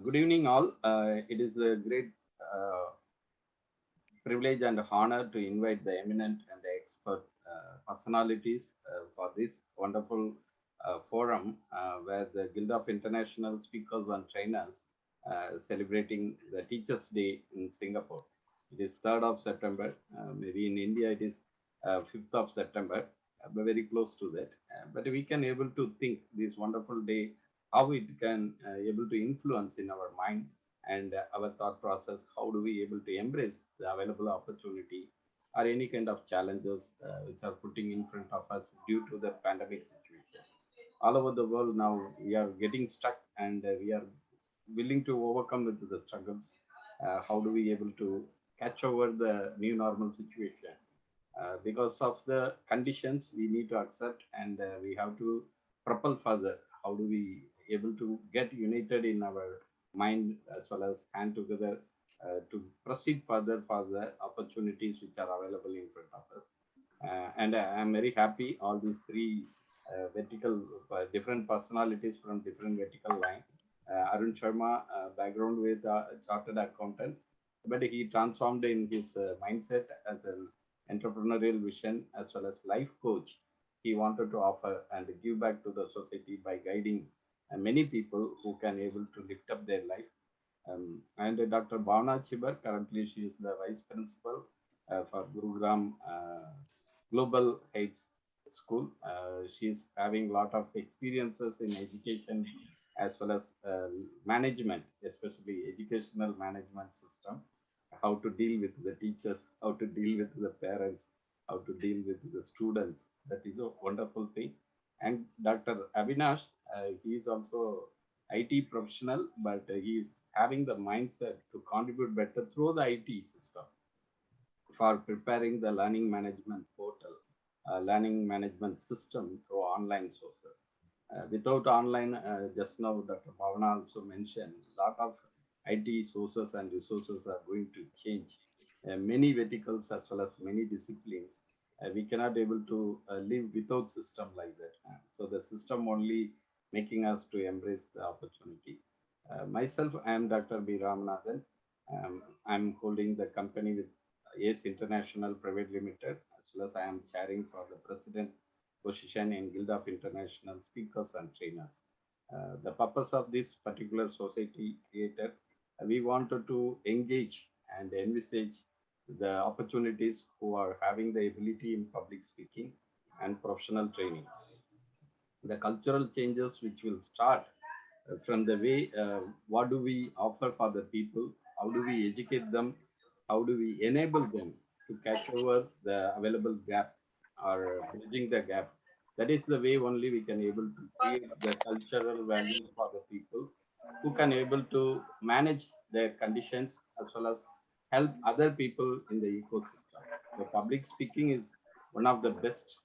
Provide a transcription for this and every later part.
Good evening, all. It is a great privilege and honor to invite the eminent and the expert personalities for this wonderful forum where the Guild of International Speakers and Trainers celebrating the Teachers' Day in Singapore. It is 3rd of September. Maybe in India it is 5th of September, very close to that. But we can able to think this wonderful day, how it can able to influence in our mind and our thought process. How do we able to embrace the available opportunity or any kind of challenges which are putting in front of us due to the pandemic situation? All over the world now we are getting stuck, and we are willing to overcome with the struggles. How do we able to catch over the new normal situation? Because of the conditions we need to accept, and we have to propel further. How do we able to get united in our mind as well as hand together to proceed further for the opportunities which are available in front of us? And I'm very happy all these three vertical different personalities from different vertical line. Arun Sharma, background with chartered accountant, but he transformed in his mindset as an entrepreneurial vision as well as life coach. He wanted to offer and give back to the society by guiding many people who can able to lift up their life. And Dr. Bhavna Chibber, currently she is the vice principal for Gurugram Global Heights School. She is having a lot of experiences in education as well as management, especially educational management system, how to deal with the teachers, how to deal with the parents, how to deal with the students. That is a wonderful thing. And Dr. Avinaash, he is also IT professional, but he is having the mindset to contribute better through the IT system for preparing the learning management portal, learning management system through online sources. Without online, just now Dr. Bhavana also mentioned, a lot of IT sources and resources are going to change. Many verticals as well as many disciplines, we cannot able to live without system like that. So the system only making us to embrace the opportunity. Myself, I am Dr. B. Ramanathan. I'm holding the company with Yes International Private Limited, as well as I am chairing for the president position in Guild of International Speakers and Trainers. The purpose of this particular society created, we wanted to engage and envisage the opportunities who are having the ability in public speaking and professional training. The cultural changes which will start from the way what do we offer for the people, how do we educate them, how do we enable them to catch over the available gap or bridging the gap. That is the way only we can able to create the cultural values for the people who can able to manage their conditions as well as help other people in the ecosystem. The public speaking is one of the best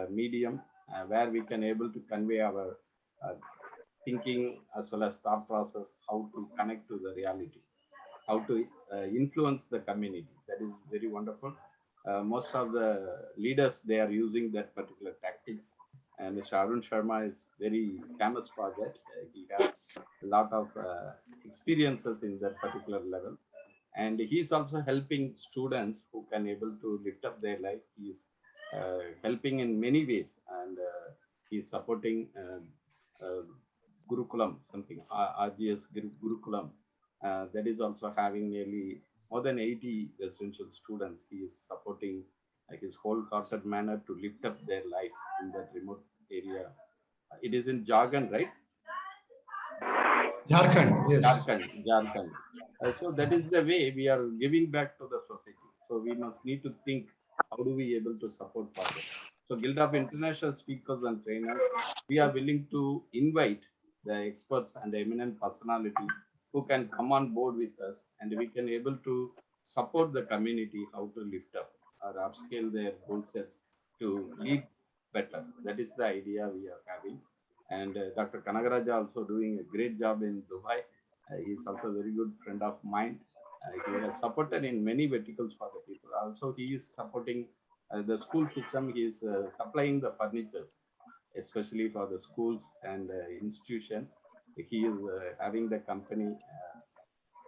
medium where we can able to convey our thinking as well as thought process, how to connect to the reality, how to influence the community. That is very wonderful. Most of the leaders, they are using that particular tactics. And Mr. Arun Sharma is very famous for that. He has a lot of experiences in that particular level, and he's also helping students who can able to lift up their life. He's helping in many ways, and he's supporting Gurukulam, something RGS Gurukulam, that is also having nearly more than 80 residential students. He is supporting his wholehearted manner to lift up their life in that remote area. It is in jargon, right? Jharkhand, yes. Jharkhand. So that is the way we are giving back to the society. So we must need to think, how do we able to support further. So Guild of International Speakers and Trainers, we are willing to invite the experts and the eminent personality who can come on board with us, and we can able to support the community how to lift up or upscale their goal sets to lead better. That is the idea we are having. And Dr. Kanagaraja also doing a great job in Dubai. He's also a very good friend of mine. He has supported in many verticals for the people. Also, he is supporting the school system. He is supplying the furnitures, especially for the schools and institutions. he is having the company.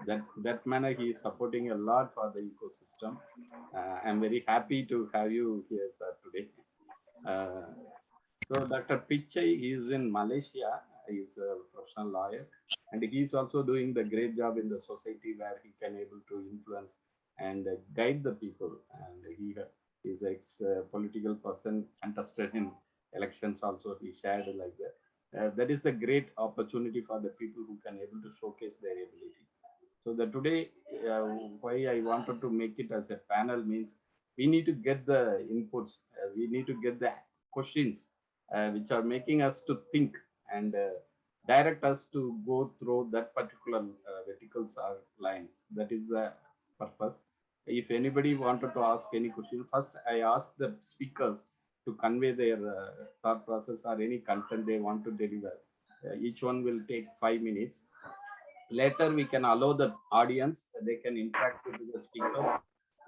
That manner, he is supporting a lot for the ecosystem. I'm very happy to have you here, sir, today. So Dr. Pichai is in Malaysia. He's a professional lawyer, and he's also doing the great job in the society where he can able to influence and guide the people. And he is ex political person contested in elections. Also, he shared like that. That is the great opportunity for the people who can able to showcase their ability. So the today, why I wanted to make it as a panel means we need to get the inputs, we need to get the questions which are making us to think and direct us to go through that particular verticals or lines. That is the purpose. If anybody wanted to ask any question, first I ask the speakers to convey their thought process or any content they want to deliver. Each one will take 5 minutes. Later we can allow the audience, they can interact with the speakers,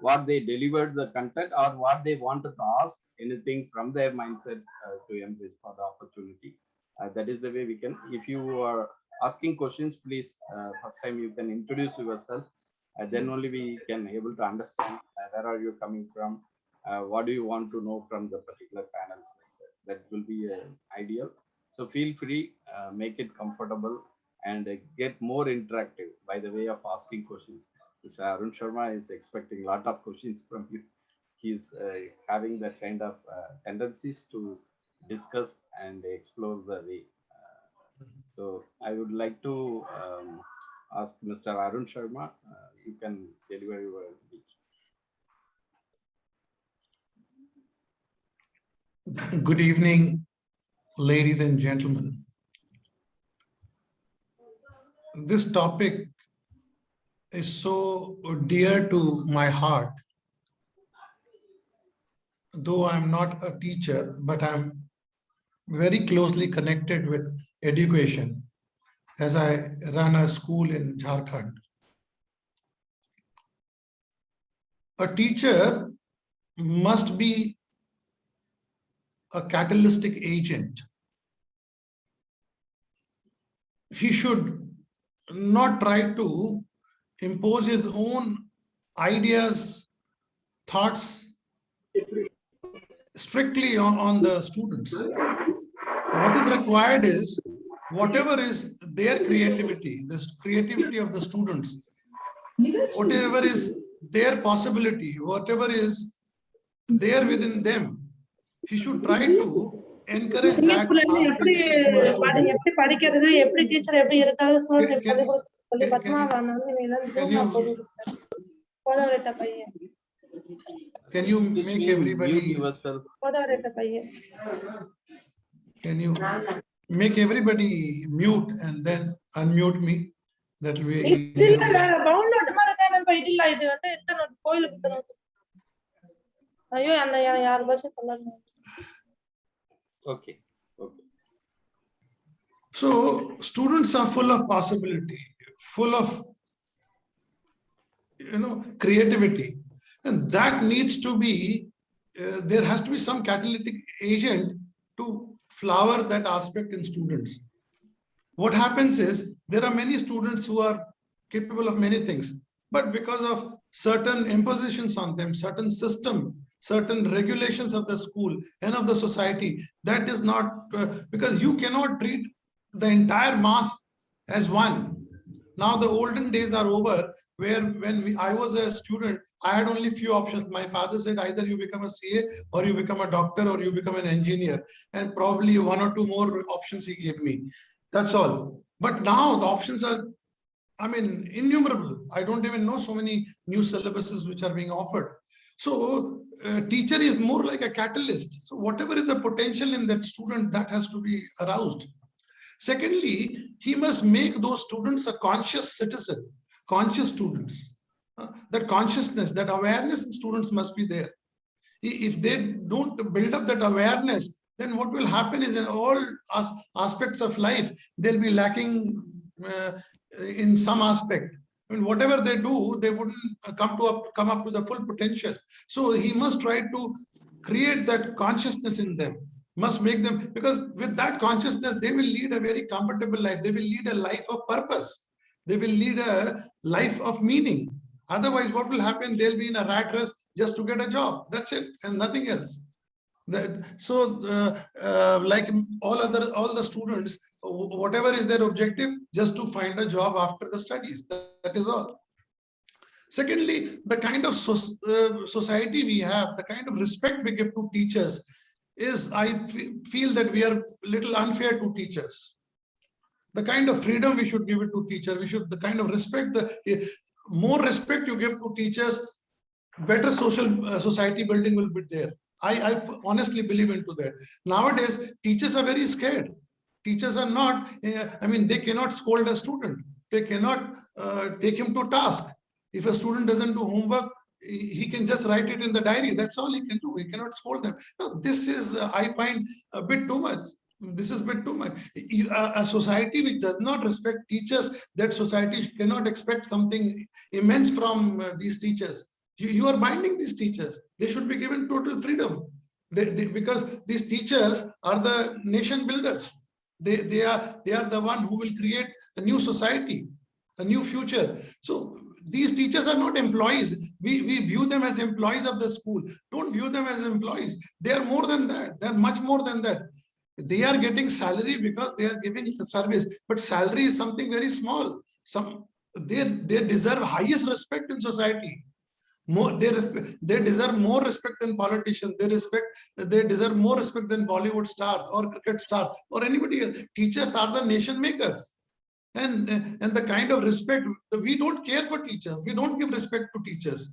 what they delivered the content or what they wanted to ask, anything from their mindset to embrace for the opportunity. That is the way we can. If you are asking questions, please first time you can introduce yourself, then only we can able to understand where are you coming from, what do you want to know from the particular panels. Like that will be ideal. So feel free, make it comfortable and get more interactive by the way of asking questions. Mr. Arun Sharma is expecting a lot of questions from you. He's having that kind of tendencies to discuss and explore the way. So I would like to ask Mr. Arun Sharma, you can deliver your speech. Good evening, ladies and gentlemen. This topic is so dear to my heart. Though I'm not a teacher, but I'm very closely connected with education as I run a school in Jharkhand. A teacher must be a catalytic agent. He should not try to impose his own ideas, thoughts strictly on the students. What is required is whatever is their creativity, the creativity of the students, whatever is their possibility, whatever is there within them, he should try to encourage that aspect to a student. Can you make everybody make everybody mute and then unmute me? That will be easier. Okay. So students are full of possibility, full of creativity, and that needs to be there has to be some catalytic agent to flower that aspect in students. What happens is there are many students who are capable of many things, but because of certain impositions on them, certain system, certain regulations of the school and of the society, that is not because you cannot treat the entire mass as one. Now the olden days are over, where when I was a student, I had only few options. My father said either you become a CA or you become a doctor or you become an engineer, and probably one or two more options he gave me. That's all. But now the options are, innumerable. I don't even know so many new syllabuses which are being offered. So teacher is more like a catalyst. So whatever is the potential in that student, that has to be aroused. Secondly, he must make those students a conscious citizen, conscious students. That consciousness, that awareness in students must be there. If they don't build up that awareness, then what will happen is in all aspects of life, they'll be lacking in some aspect. Whatever they do, they wouldn't come up to the full potential. So he must try to create that consciousness in them. must make them, because with that consciousness, they will lead a very comfortable life. They will lead a life of purpose. They will lead a life of meaning. Otherwise, what will happen? They'll be in a rat race just to get a job. That's it, and nothing else. Like all the students, whatever is their objective, just to find a job after the studies. That is all. Secondly, the kind of society we have, the kind of respect we give to teachers is, I feel that we are a little unfair to teachers. The kind of freedom we should give it to teacher, we should, the kind of respect, the more respect you give to teachers, better society building will be there. I honestly believe into that. Nowadays, teachers are very scared. Teachers are not, I mean, they cannot scold a student. They cannot take him to task. If a student doesn't do homework, he can just write it in the diary. That's all he can do. He cannot scold them. No, this is, I find, a bit too much. This is a bit too much. A society which does not respect teachers, that society cannot expect something immense from these teachers. You are binding these teachers. They should be given total freedom. Because these teachers are the nation builders. They are the one who will create a new society, a new future. So these teachers are not employees. We view them as employees of the school. Don't view them as employees. They are more than that. They are much more than that. They are getting salary because they are giving service. But salary is something very small. They deserve highest respect in society. More, they deserve more respect than politicians. They deserve more respect than Bollywood stars or cricket stars or anybody else. Teachers are the nation makers. And the kind of respect, we don't care for teachers. We don't give respect to teachers.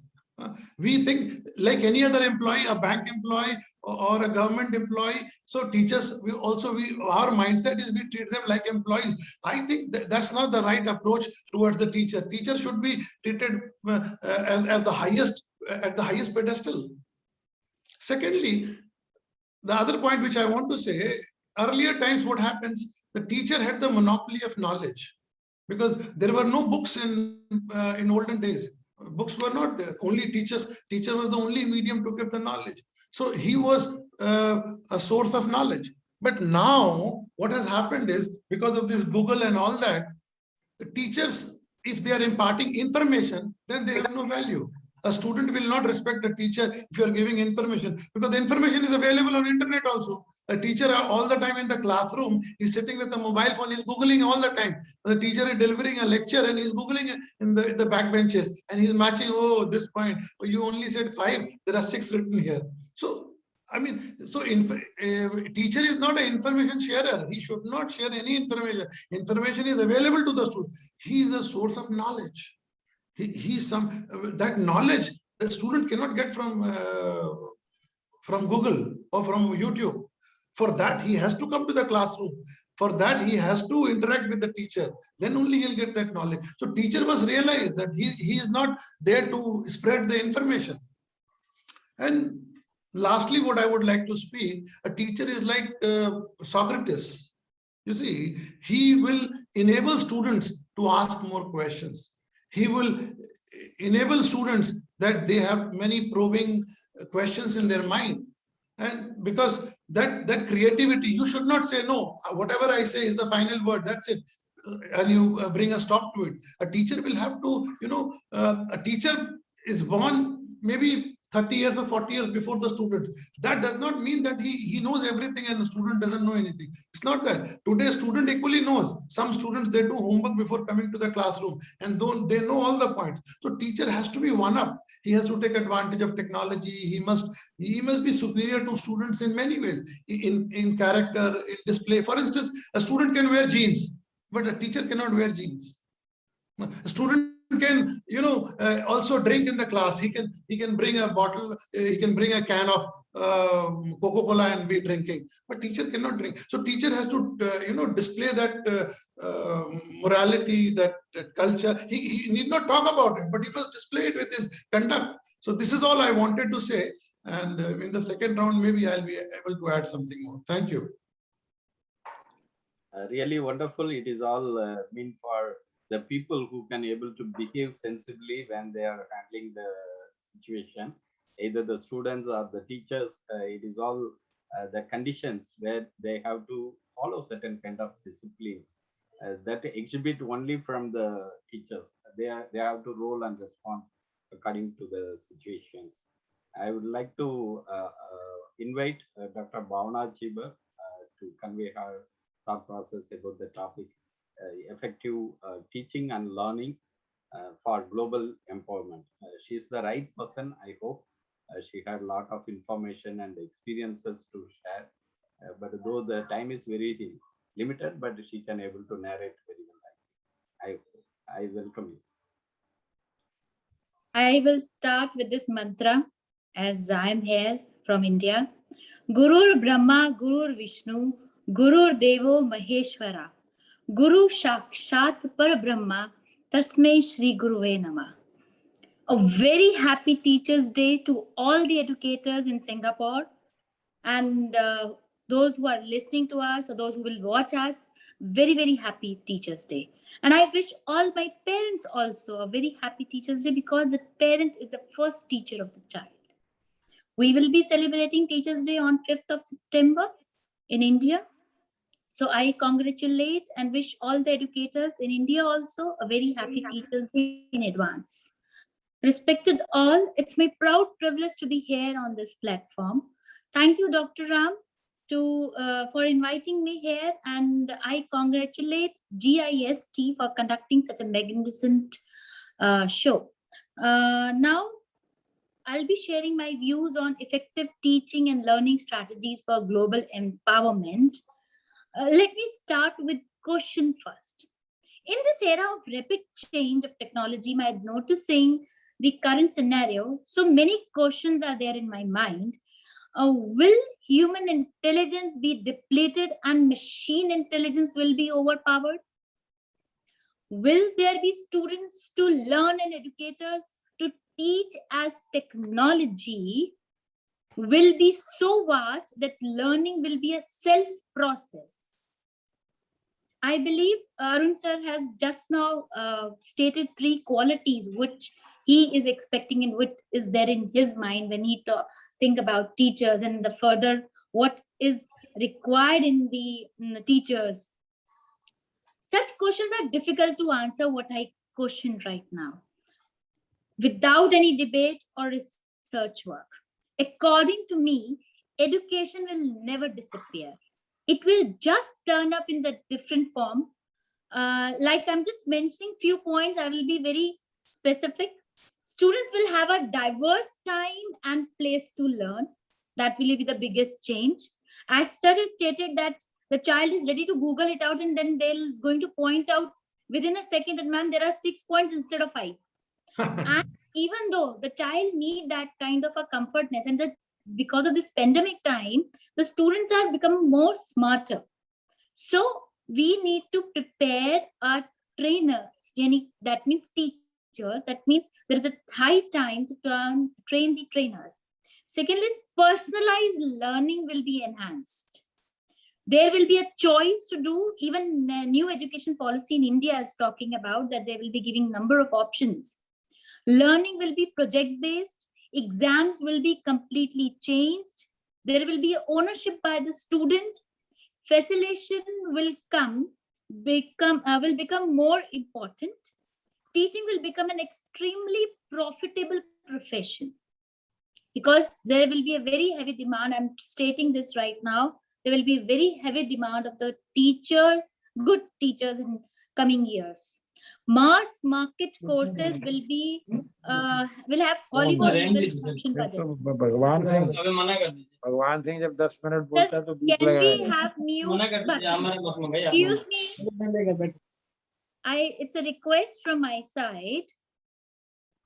We think like any other employee, a bank employee or a government employee. So teachers, our mindset is we treat them like employees. I think that's not the right approach towards the teacher. Teacher should be treated as the highest, at the highest pedestal. Secondly, the other point which I want to say, earlier times what happens, the teacher had the monopoly of knowledge, because there were no books in olden days. Books were not there. Only teacher was the only medium to give the knowledge. So he was a source of knowledge. But now what has happened is, because of this Google and all that, the teachers, if they are imparting information, then they have no value. A student will not respect a teacher if you are giving information, because the information is available on internet also. A teacher all the time in the classroom is sitting with a mobile phone, is Googling all the time. The teacher is delivering a lecture and he's Googling in the back benches and he's matching, oh, this point, oh, you only said 5, there are 6 written here. So, I mean, so teacher is not an information sharer. He should not share any information. Information is available to the student. He is a source of knowledge. He's some, that knowledge the student cannot get from Google or from YouTube. For that, he has to come to the classroom. For that, he has to interact with the teacher. Then only he'll get that knowledge. So teacher must realize that he is not there to spread the information. And lastly, what I would like to speak, a teacher is like Socrates. You see, he will enable students to ask more questions. He will enable students that they have many probing questions in their mind. And because that creativity, you should not say, no, whatever I say is the final word, that's it. And you bring a stop to it. A teacher will have to, a teacher is born maybe 30 years or 40 years before the students. That does not mean that he knows everything and the student doesn't know anything. It's not that. Today, student equally knows. Some students, they do homework before coming to the classroom and they know all the points. So teacher has to be one up. He has to take advantage of technology. He must be superior to students in many ways, in character, in display. For instance, a student can wear jeans, but a teacher cannot wear jeans. A student can, also drink in the class. He can bring a bottle, he can bring a can of Coca-Cola and be drinking, but teacher cannot drink. So teacher has to, display that morality, that culture. He need not talk about it, but he must display it with his conduct. So this is all I wanted to say. And in the second round, maybe I'll be able to add something more. Thank you. Really wonderful. It is all meant for the people who can able to behave sensibly when they are handling the situation, either the students or the teachers. It is all the conditions where they have to follow certain kind of disciplines that exhibit only from the teachers. They have to roll and respond according to the situations. I would like to invite Dr. Bhavna Chibber to convey her thought process about the topic, effective teaching and learning for global empowerment. She's the right person, I hope. She had a lot of information and experiences to share, but though the time is very limited, but she can able to narrate very well. I welcome you. I will start with this mantra as I am here from India. Gurur Brahma, Gurur Vishnu, Gurur Devo Maheshwara, Guru Shakshat Par Brahma, Tasmai Shri Guruve Nama. A very happy Teachers' Day to all the educators in Singapore and those who are listening to us or those who will watch us. Very, very happy Teachers' Day. And I wish all my parents also a very happy Teachers' Day, because the parent is the first teacher of the child. We will be celebrating Teachers' Day on 5th of September in India. So I congratulate and wish all the educators in India also a very happy Teachers' Day in advance. Respected all, it's my proud privilege to be here on this platform. Thank you, Dr. Ram, for inviting me here, and I congratulate GIST for conducting such a magnificent show. Now, I'll be sharing my views on effective teaching and learning strategies for global empowerment. Let me start with question first. In this era of rapid change of technology, I'm noticing the current scenario. So many questions are there in my mind. Will human intelligence be depleted and machine intelligence will be overpowered? Will there be students to learn and educators to teach as technology will be so vast that learning will be a self process? I believe Arun sir has just now stated 3 qualities which he is expecting and what is there in his mind when he think about teachers and the further what is required in the teachers. Such questions are difficult to answer what I questioned right now without any debate or research work. According to me, education will never disappear. It will just turn up in the different form. Like I'm just mentioning few points, I will be very specific. Students will have a diverse time and place to learn. That will be the biggest change. As sir has stated that the child is ready to Google it out and then they're going to point out within a second that, man, there are 6 points instead of 5. And even though the child need that kind of a comfortness, and because of this pandemic time, the students are becoming more smarter. So we need to prepare our trainers, that means teachers, that means there is a high time to train the trainers. Secondly, personalized learning will be enhanced. There will be a choice to do, even new education policy in India is talking about that they will be giving number of options. Learning will be project based. Exams will be completely changed. There will be ownership by the student. Facilitation will become more important. Teaching will become an extremely profitable profession because there will be a very heavy demand. I'm stating this right now. There will be a very heavy demand of the teachers, good teachers in coming years. Mass market courses will have Hollywood production budgets. भगवान सिंह जब 10 minute बोलता है तो 20 Can we लगाएगा। have mute? Excuse me. It's a request from my side.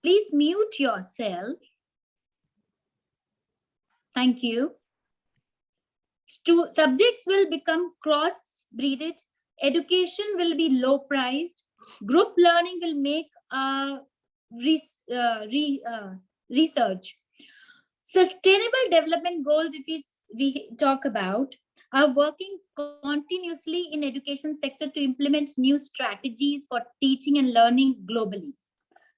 Please mute yourself. Thank you. Subjects will become cross-breeded. Education will be low-priced. Group learning will make research. Sustainable development goals, if we talk about, are working continuously in education sector to implement new strategies for teaching and learning globally.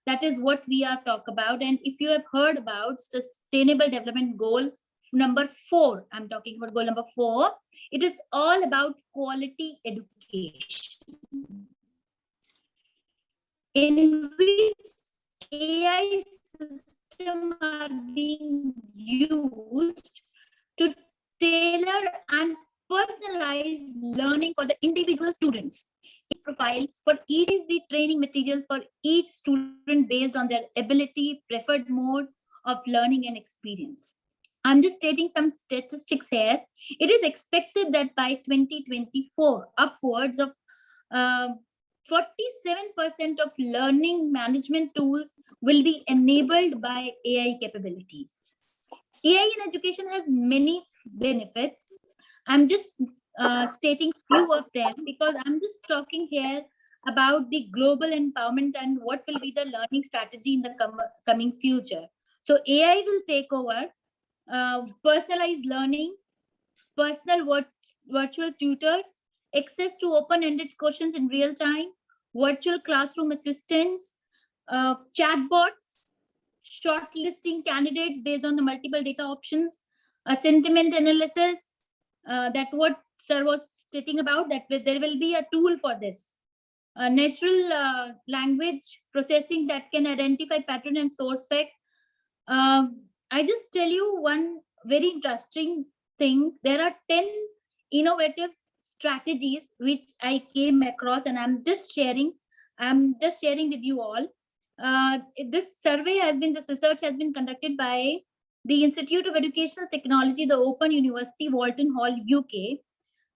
That is what we are talking about. And if you have heard about Sustainable Development Goal number 4, I'm talking about goal number 4. It is all about quality education, in which AI system are being used to tailor and personalize learning for the individual students. Profile for each is the training materials for each student based on their ability, preferred mode of learning and experience. I'm just stating some statistics here. It is expected that by 2024, upwards of 47% of learning management tools will be enabled by AI capabilities. AI in education has many benefits. I'm just stating few of them because I'm just talking here about the global empowerment and what will be the learning strategy in the coming future. So AI will take over personalized learning, personal virtual tutors, access to open-ended questions in real time, virtual classroom assistants, chatbots, shortlisting candidates based on the multiple data options, a sentiment analysis, that what sir was stating about, that there will be a tool for this. Natural language processing that can identify pattern and source fact. I just tell you one very interesting thing. There are 10 innovative strategies which I came across, and I'm just sharing with you all. This survey has been, this research has been conducted by the Institute of Educational Technology, the Open University, Walton Hall, UK,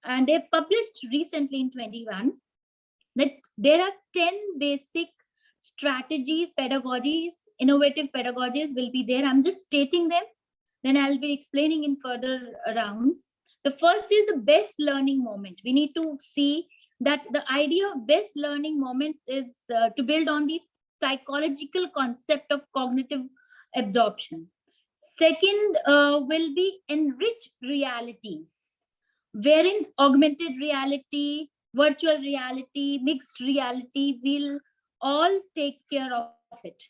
and they published recently in 21 that there are 10 basic strategies, pedagogies, innovative pedagogies will be there. I'm just stating them, then I'll be explaining in further rounds. The first is the best learning moment. We need to see that the idea of best learning moment is to build on the psychological concept of cognitive absorption. Second will be enriched realities, wherein augmented reality, virtual reality, mixed reality will all take care of it.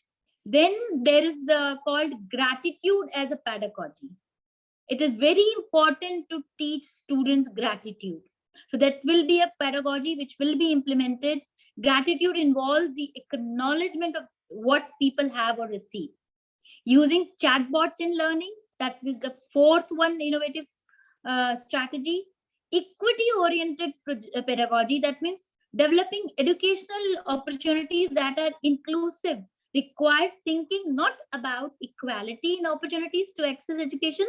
Then there is called gratitude as a pedagogy. It is very important to teach students gratitude. So that will be a pedagogy which will be implemented. Gratitude involves the acknowledgement of what people have or receive. Using chatbots in learning, that is the fourth one innovative strategy. Equity-oriented pedagogy, that means developing educational opportunities that are inclusive, requires thinking not about equality in opportunities to access education,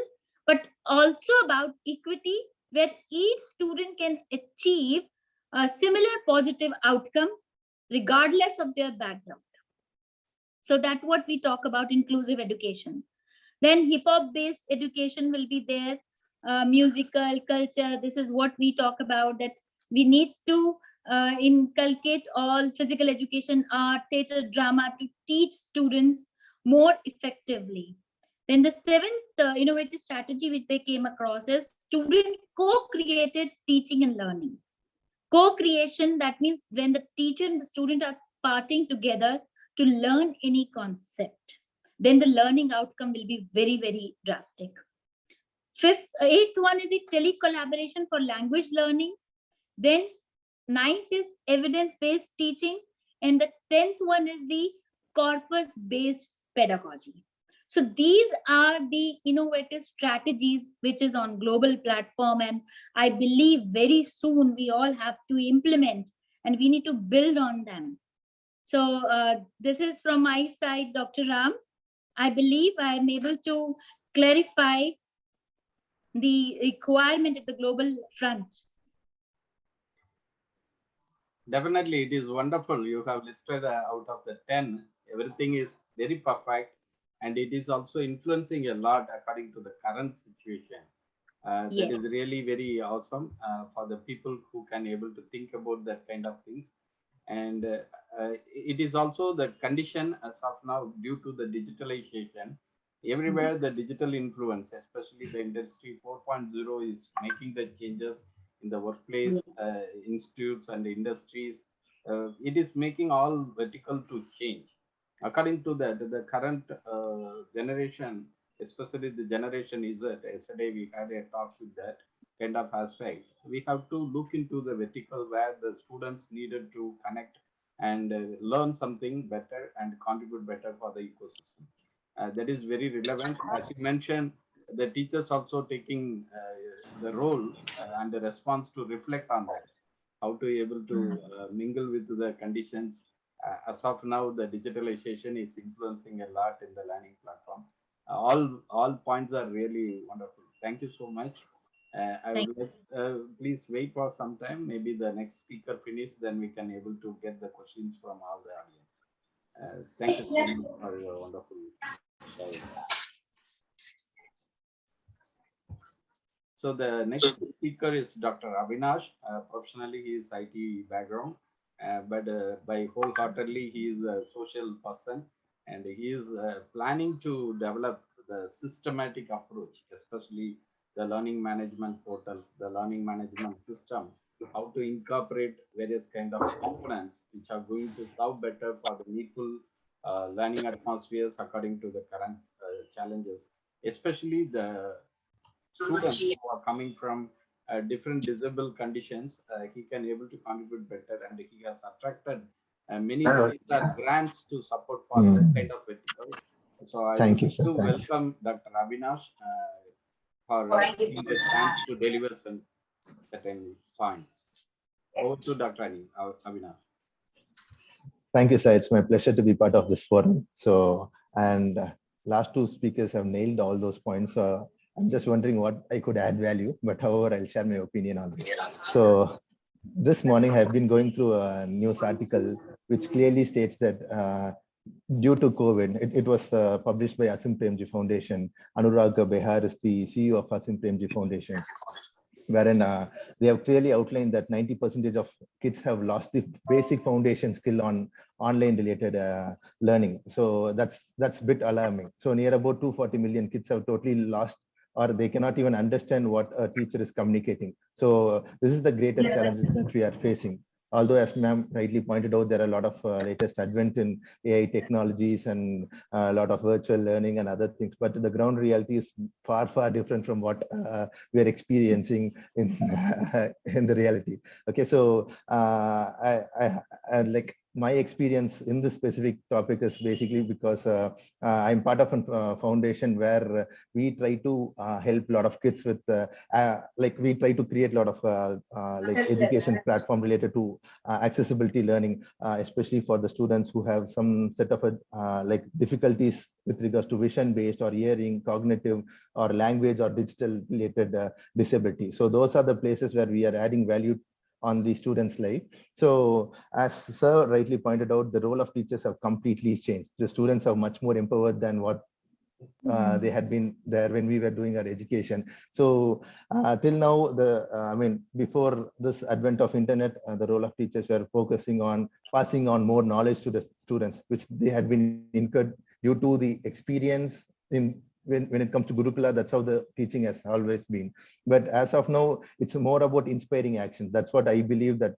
but also about equity, where each student can achieve a similar positive outcome regardless of their background. So that's what we talk about, inclusive education. Then hip-hop based education will be there, musical, culture. This is what we talk about, that we need to inculcate all physical education, art, theater, drama to teach students more effectively. Then the seventh innovative strategy which they came across is student co-created teaching and learning. Co-creation, that means when the teacher and the student are parting together to learn any concept, then the learning outcome will be very, very drastic. Eighth one is the telecollaboration for language learning. Then ninth is evidence-based teaching. And the 10th one is the corpus-based pedagogy. So these are the innovative strategies which is on global platform. And I believe very soon we all have to implement and we need to build on them. So this is from my side, Dr. Ram. I believe I am able to clarify the requirement at the global front. Definitely, it is wonderful. You have listed out of the 10, everything is very perfect, and it is also influencing a lot according to the current situation. That is really very awesome for the people who can able to think about that kind of things. And it is also the condition as of now due to the digitalization. Everywhere the digital influence, especially the industry 4.0 is making the changes in the workplace, institutes and industries. It is making all vertical to change. According to that, the current generation especially the generation Z. Yesterday we had a talk with that kind of aspect. We have to look into the vertical where the students needed to connect and learn something better and contribute better for the ecosystem. That is very relevant. As you mentioned, the teachers also taking the role and the response to reflect on that, how to able to mingle with the conditions. As of now, the digitalization is influencing a lot in the learning platform. All points are really wonderful. Thank you so much. I Thank would like please wait for some time. Maybe the next speaker finish, then we can able to get the questions from all the audience. Thank you so much for your wonderful sharing. So the next speaker is Dr. Avinaash. Professionally, he is IT background, but by wholeheartedly, he is a social person, and he is planning to develop the systematic approach, especially the learning management portals, the learning management system, how to incorporate various kind of components which are going to serve better for the needful learning atmospheres according to the current challenges, especially the students who are coming from different disabled conditions. He can able to contribute better, and he has attracted many CSR grants to support for that kind of vertical. So I would Thank you, like sir. to Thank you. welcome Dr. Avinash for taking the chance to deliver some certain points. Over to Dr. Avinash. Thank you, sir. It's my pleasure to be part of this forum. So, and last two speakers have nailed all those points. I'm just wondering what I could add value, but however, I'll share my opinion on this. So this morning I've been going through a news article which clearly states that due to COVID, it was published by Asim Premji Foundation. Anurag Behar is the CEO of Asim Premji Foundation, wherein they have clearly outlined that 90% of kids have lost the basic foundation skill on online related learning. So that's a bit alarming. So near about 240 million kids have totally lost, or they cannot even understand what a teacher is communicating. So this is the greatest challenges that we are facing. Although, as ma'am rightly pointed out, there are a lot of latest advent in AI technologies and a lot of virtual learning and other things, but the ground reality is far, far different from what we are experiencing in in the reality. Okay, so I like my experience in this specific topic is basically because I'm part of a foundation where we try to help a lot of kids with like we try to create a lot of like education platform related to accessibility learning, especially for the students who have some set of like difficulties with regards to vision based or hearing, cognitive or language or digital related disability. So those are the places where we are adding value on the students' life. So as sir rightly pointed out, the role of teachers have completely changed. The students are much more empowered than what they had been there when we were doing our education. So till now, I mean, before this advent of internet, the role of teachers were focusing on passing on more knowledge to the students, which they had been incurred due to the experience in when it comes to Gurukula. That's how the teaching has always been. But as of now, it's more about inspiring action. That's what I believe that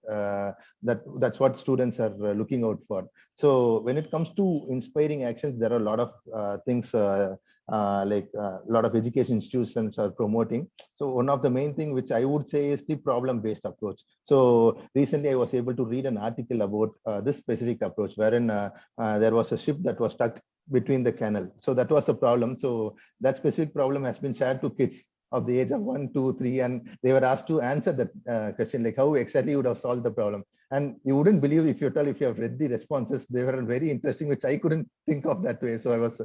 that's what students are looking out for. So when it comes to inspiring actions, there are a lot of things like a lot of education institutions are promoting. So one of the main thing which I would say is the problem-based approach. So recently I was able to read an article about this specific approach, wherein there was a ship that was stuck between the canal. So that was a problem. So that specific problem has been shared to kids of the age of 1, 2, 3, and they were asked to answer that question, like how exactly you would have solved the problem. And you wouldn't believe if you have read the responses, they were very interesting, which I couldn't think of that way. So I was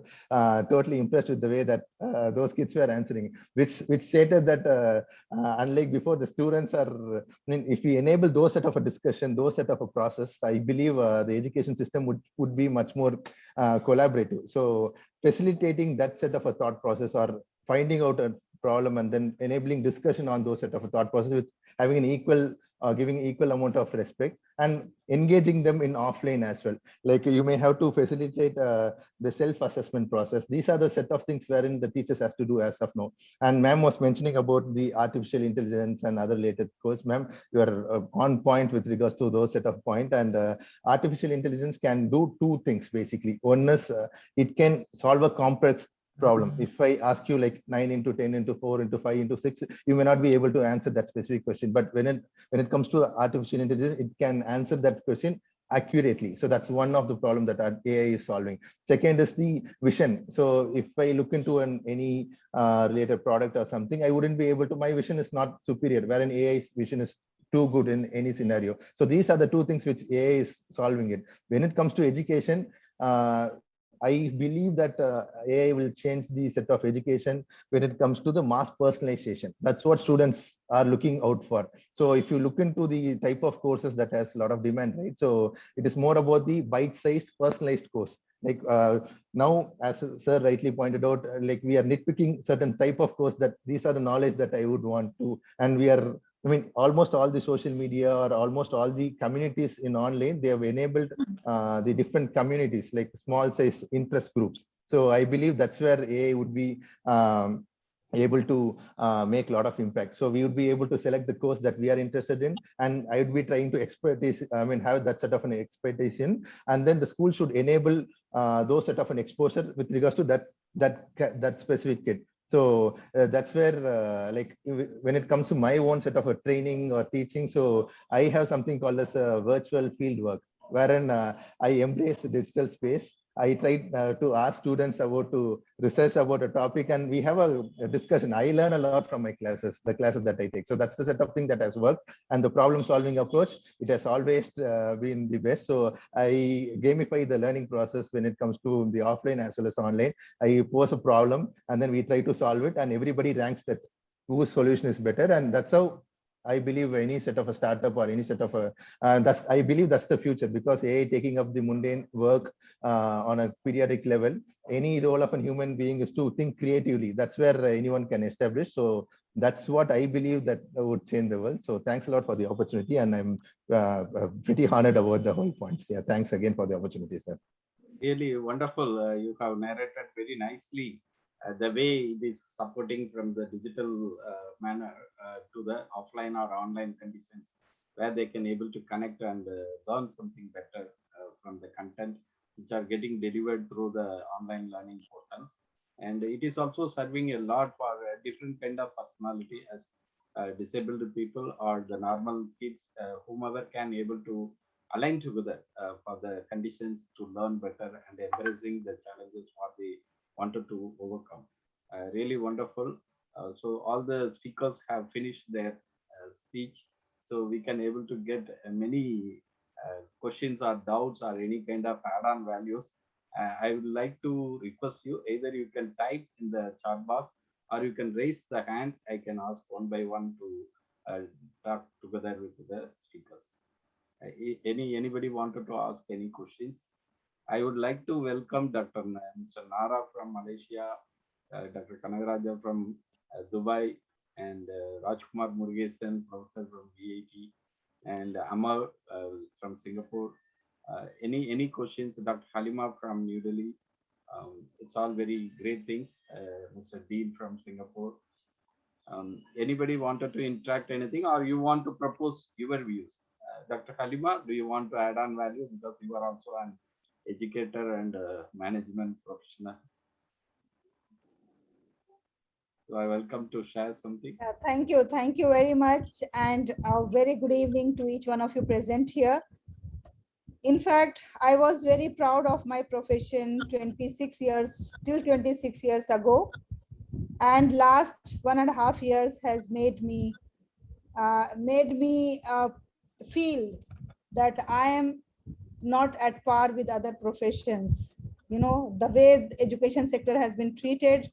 totally impressed with the way that those kids were answering, which stated that unlike before, the students are, I mean, if we enable those set of a discussion, those set of a process, I believe the education system would be much more collaborative. So facilitating that set of a thought process, or finding out a problem and then enabling discussion on those set of a thought process, with having an equal giving equal amount of respect and engaging them in offline as well. Like you may have to facilitate the self-assessment process. These are the set of things wherein the teachers has to do as of now. And ma'am was mentioning about the artificial intelligence and other related course. Ma'am, you are on point with regards to those set of point. And artificial intelligence can do two things basically. One is it can solve a complex problem. If I ask you like 9 into 10 into 4 into 5 into 6, you may not be able to answer that specific question. But when it comes to artificial intelligence, it can answer that question accurately. So that's one of the problem that our AI is solving. Second is the vision. So if I look into any related product or something, I wouldn't be able to, my vision is not superior, wherein AI's vision is too good in any scenario. So these are the two things which AI is solving it. When it comes to education, I believe that AI will change the set of education when it comes to the mass personalization. That's what students are looking out for. So if you look into the type of courses that has a lot of demand, right? So it is more about the bite-sized personalized course. Like now, as sir rightly pointed out, like we are nitpicking certain type of course that these are the knowledge that I would want to, and we are, I mean, almost all the social media or almost all the communities in online, they have enabled the different communities like small size interest groups. So I believe that's where AI would be able to make a lot of impact. So we would be able to select the course that we are interested in, and I would be trying to have that sort of an expectation, and then the school should enable those sort of an exposure with regards to that specific kid. So that's where like when it comes to my own set of a training or teaching, so I have something called as a virtual field work, wherein I embrace digital space. I try to ask students about to research about a topic, and we have a discussion. I learn a lot from my classes, the classes that I take. So that's the set of thing that has worked, and the problem solving approach, it has always been the best. So I gamify the learning process when it comes to the offline as well as online. I pose a problem, and then we try to solve it, and everybody ranks that whose solution is better, and that's how I believe any set of a startup or any set of a I believe that's the future, because AI taking up the mundane work on a periodic level. Any role of a human being is to think creatively. That's where anyone can establish. So that's what I believe that would change the world. So thanks a lot for the opportunity, and I'm pretty honored about the whole points. Yeah, thanks again for the opportunity, sir. Really wonderful. You have narrated very nicely the way it is supporting from the digital manner to the offline or online conditions, where they can able to connect and learn something better from the content which are getting delivered through the online learning portals. And it is also serving a lot for a different kind of personality, as disabled people or the normal kids, whomever can able to align together for the conditions to learn better and embracing the challenges what they wanted to overcome. Really wonderful. So all the speakers have finished their speech, so we can able to get many questions or doubts or any kind of add-on values. I would like to request you, either you can type in the chat box or you can raise the hand. I can ask one by one to talk together with the speakers. Anybody wanted to ask any questions? I would like to welcome Mr. Nara from Malaysia, Dr. Kanagaraja from Dubai, and Rajkumar Murugesan, professor from VIT, and Amar from Singapore. Any questions? Dr. Halima from New Delhi. It's all very great things. Mr. Dean from Singapore. Anybody wanted to interact anything, or you want to propose your views? Dr. Halima, do you want to add on value, because you are also an educator and management professional? So I welcome to share something. Thank you very much, and a very good evening to each one of you present here. In fact, I was very proud of my profession 26 years, till 26 years ago, and last 1.5 years has made me feel that I am not at par with other professions. You know, the way the education sector has been treated.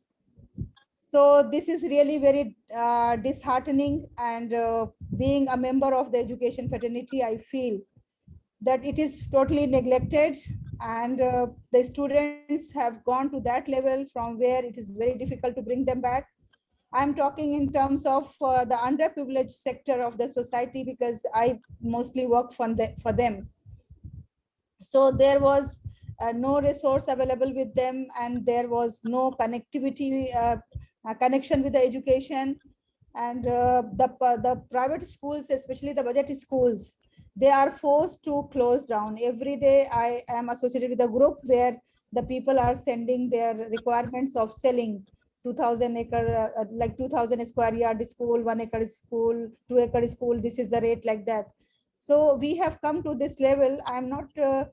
So this is really very disheartening, and being a member of the education fraternity, I feel that it is totally neglected, and the students have gone to that level from where it is very difficult to bring them back. I'm talking in terms of the underprivileged sector of the society, because I mostly work for them. So there was no resource available with them, and there was no connectivity, connection with the education. And the private schools, especially the budget schools, they are forced to close down. Every day I am associated with a group where the people are sending their requirements of selling 2000 acre, like 2000 square yard school, 1 acre school, 2 acre school. This is the rate like that. So we have come to this level. I'm not a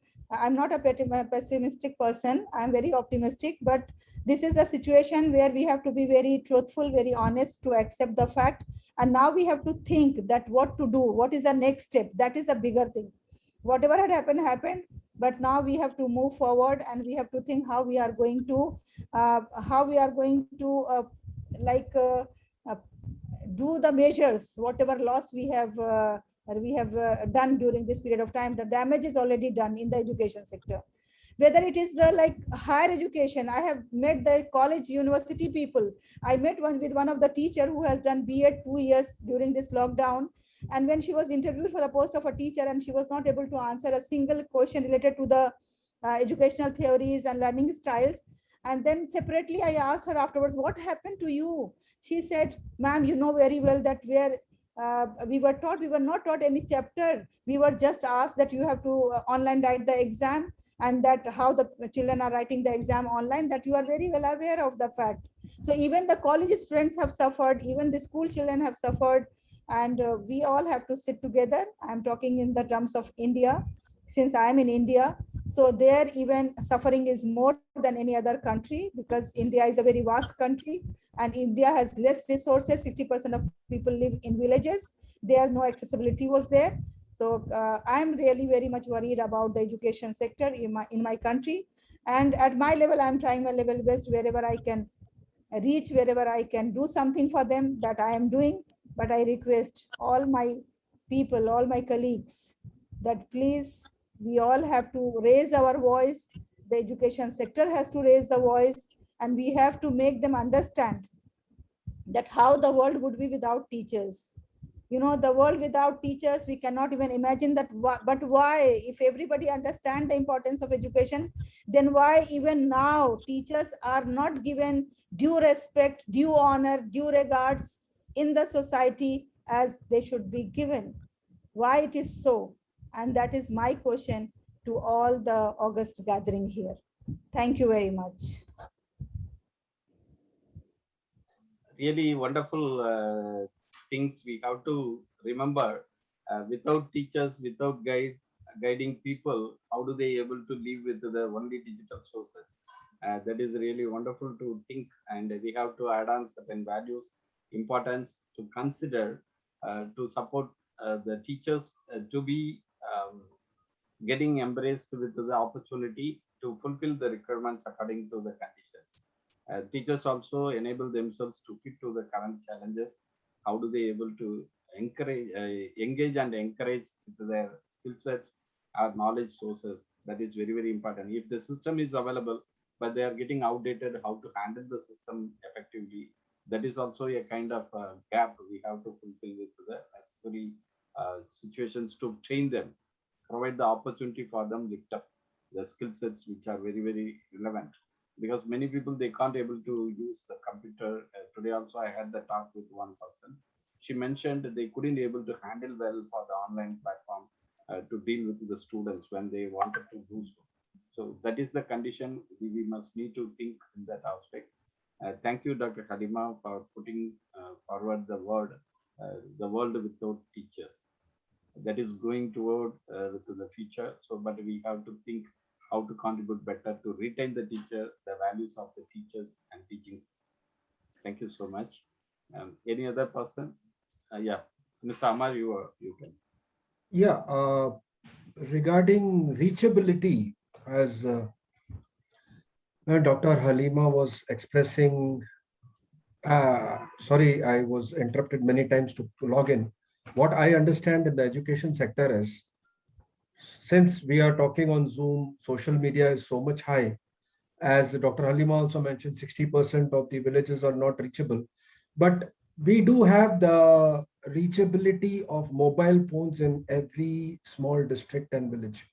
pessimistic person. I'm very optimistic, but this is a situation where we have to be very truthful, very honest to accept the fact. And now we have to think that what to do, what is the next step. That is a bigger thing. Whatever had happened, but now we have to move forward, and we have to think how we are going to like uh, do the measures. Whatever loss we have done during this period of time, the damage is already done in the education sector. Whether it is the like higher education, I have met the college university people. I met one of the teacher who has done B.Ed 2 years during this lockdown, and when she was interviewed for the post of a teacher, and she was not able to answer a single question related to the educational theories and learning styles. And then separately I asked her afterwards, what happened to you? She said, ma'am, you know very well that we were not taught any chapter. We were just asked that you have to online write the exam, and that how the children are writing the exam online, that you are very well aware of the fact. So even the college's friends have suffered, even the school children have suffered, and we all have to sit together. I'm talking in the terms of India, since I'm in India. So there even suffering is more than any other country, because India is a very vast country, and India has less resources. 60% of people live in villages. There no accessibility was there. So I'm really very much worried about the education sector in my country. And at my level, I'm trying my level best wherever I can reach, wherever I can do something for them, that I am doing. But I request all my people, all my colleagues, that please, we all have to raise our voice. The education sector has to raise the voice, and we have to make them understand that how the world would be without teachers. You know, the world without teachers, we cannot even imagine that. But why, if everybody understand the importance of education, then why even now teachers are not given due respect, due honor, due regards in the society as they should be given? Why it is so? And that is my question to all the August gathering here. Thank you very much. Really wonderful things we have to remember. Without teachers, without guiding people, how do they able to live with the only digital sources? That is really wonderful to think, and we have to add on certain values, importance to consider, to support the teachers to be getting embraced with the opportunity to fulfill the requirements according to the conditions. Teachers also enable themselves to fit to the current challenges. How do they able to engage and encourage their skill sets or knowledge sources? That is very, very important. If the system is available, but they are getting outdated, how to handle the system effectively? That is also a kind of gap we have to fulfill with the necessary situations to train them, provide the opportunity for them, lift up the skill sets which are very, very relevant, because many people they can't able to use the computer. Today also I had the talk with one person. She mentioned they couldn't able to handle well for the online platform to deal with the students when they wanted to do so. So that is the condition we must need to think in that aspect. Thank you, Dr. Halima, for putting forward the world without teachers. That is going toward to the future. So, but we have to think how to contribute better to retain the teacher, the values of the teachers and teachings. Thank you so much. Any other person? Yeah, Ms. Amar, you can. Yeah, regarding reachability, as Dr. Halima was expressing, sorry, I was interrupted many times to log in. What I understand in the education sector is, since we are talking on Zoom, social media is so much high. As Dr. Halima also mentioned, 60% of the villages are not reachable. But we do have the reachability of mobile phones in every small district and village.